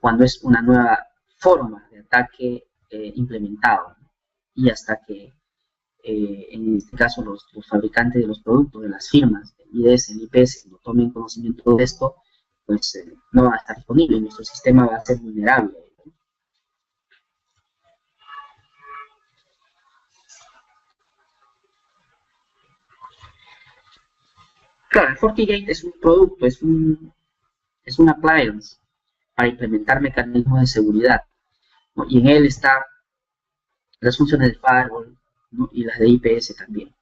Cuando es una nueva forma de ataque implementado, ¿no? Y hasta que, en este caso, los fabricantes de los productos, de las firmas, el IDS, el IPS, no tomen conocimiento de esto, pues no va a estar disponible, nuestro sistema va a ser vulnerable. Claro, el FortiGate es un producto, es un appliance para implementar mecanismos de seguridad, ¿no? Y en él están las funciones de firewall, ¿no? Y las de IPS también.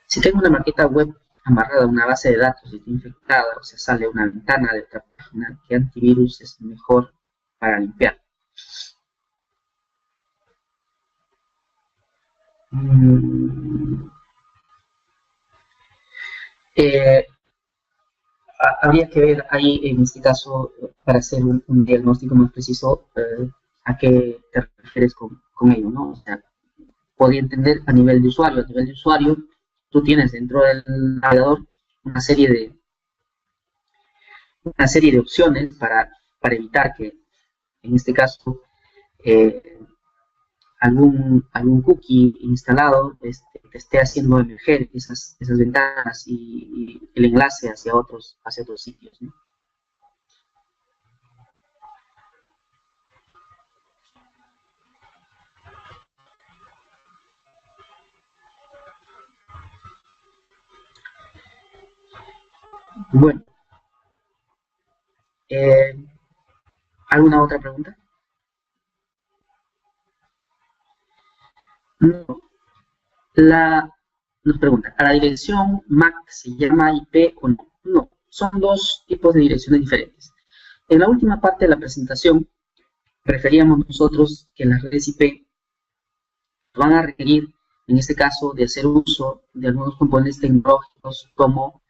Si tengo una maqueta web amarrada a una base de datos y está infectada, o sea, sale una ventana de otra página, ¿qué antivirus es mejor para limpiar? Habría que ver ahí, en este caso, para hacer un diagnóstico más preciso, a qué te refieres con ello, ¿no? O sea, podría entender a nivel de usuario. A nivel de usuario, tú tienes dentro del navegador una serie de opciones para evitar que, en este caso, algún cookie instalado te esté haciendo emerger esas ventanas y el enlace hacia otros sitios, ¿no? Bueno, ¿alguna otra pregunta? No. Nos pregunta, ¿a la dirección MAC se llama IP o no? No, son dos tipos de direcciones diferentes. En la última parte de la presentación, preferíamos nosotros que las redes IP van a requerir, en este caso, de hacer uso de algunos componentes tecnológicos como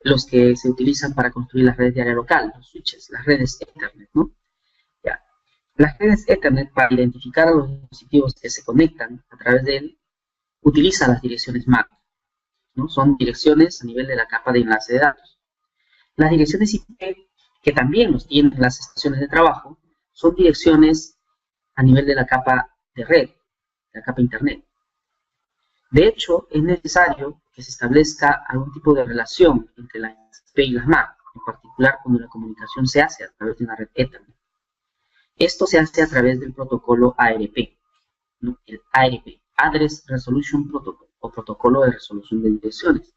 los que se utilizan para construir las redes de área local, los switches, las redes Ethernet, ¿no? Ya. Las redes Ethernet, para identificar a los dispositivos que se conectan a través de él, utilizan las direcciones MAC, ¿no? Son direcciones a nivel de la capa de enlace de datos. Las direcciones IP, que también los tienen las estaciones de trabajo, son direcciones a nivel de la capa de red, de la capa Internet. De hecho, es necesario que se establezca algún tipo de relación entre las IP y las MAC, en particular cuando la comunicación se hace a través de una red Ethernet. Esto se hace a través del protocolo ARP, ¿no? El ARP, Address Resolution Protocol, o protocolo de resolución de direcciones.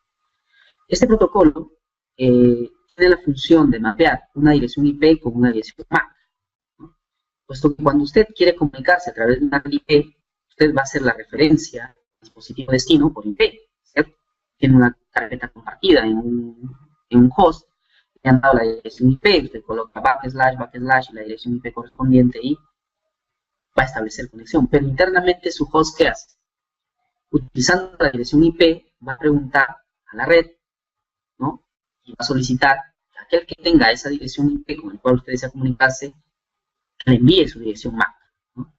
Este protocolo tiene la función de mapear una dirección IP con una dirección MAC, ¿no? Puesto que cuando usted quiere comunicarse a través de una IP, usted va a hacer la referencia al dispositivo destino por IP, ¿cierto? Tiene una carpeta compartida en un host, le han dado la dirección IP, usted coloca backslash, y la dirección IP correspondiente y va a establecer conexión. Pero internamente su host, ¿qué hace? Utilizando la dirección IP, va a preguntar a la red, ¿no? Y va a solicitar a aquel que tenga esa dirección IP con el cual usted desea comunicarse, que le envíe su dirección MAC, ¿no?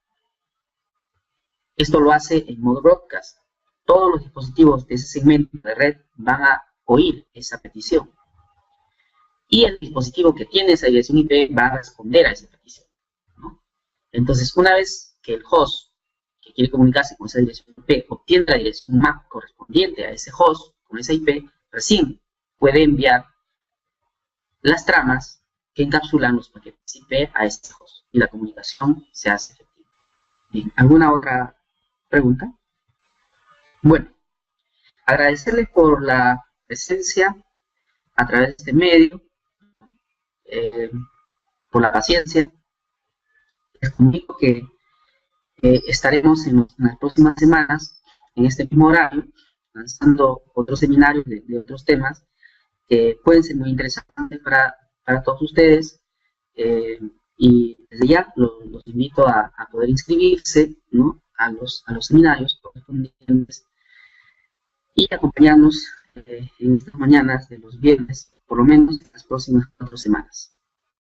Esto lo hace en modo broadcast. Todos los dispositivos de ese segmento de red van a oír esa petición. Y el dispositivo que tiene esa dirección IP va a responder a esa petición, ¿no? Entonces, una vez que el host que quiere comunicarse con esa dirección IP obtiene la dirección MAC correspondiente a ese host con esa IP, recién puede enviar las tramas que encapsulan los paquetes IP a ese host y la comunicación se hace efectiva. Bien, ¿alguna otra pregunta? Bueno, agradecerles por la presencia a través de este medio, por la paciencia. Les comunico que estaremos en las próximas semanas, en este mismo horario, lanzando otros seminarios de otros temas que pueden ser muy interesantes para todos ustedes. Y desde ya los invito a poder inscribirse, ¿no?, a los seminarios correspondientes y acompañarnos en estas mañanas de los viernes, por lo menos en las próximas 4 semanas.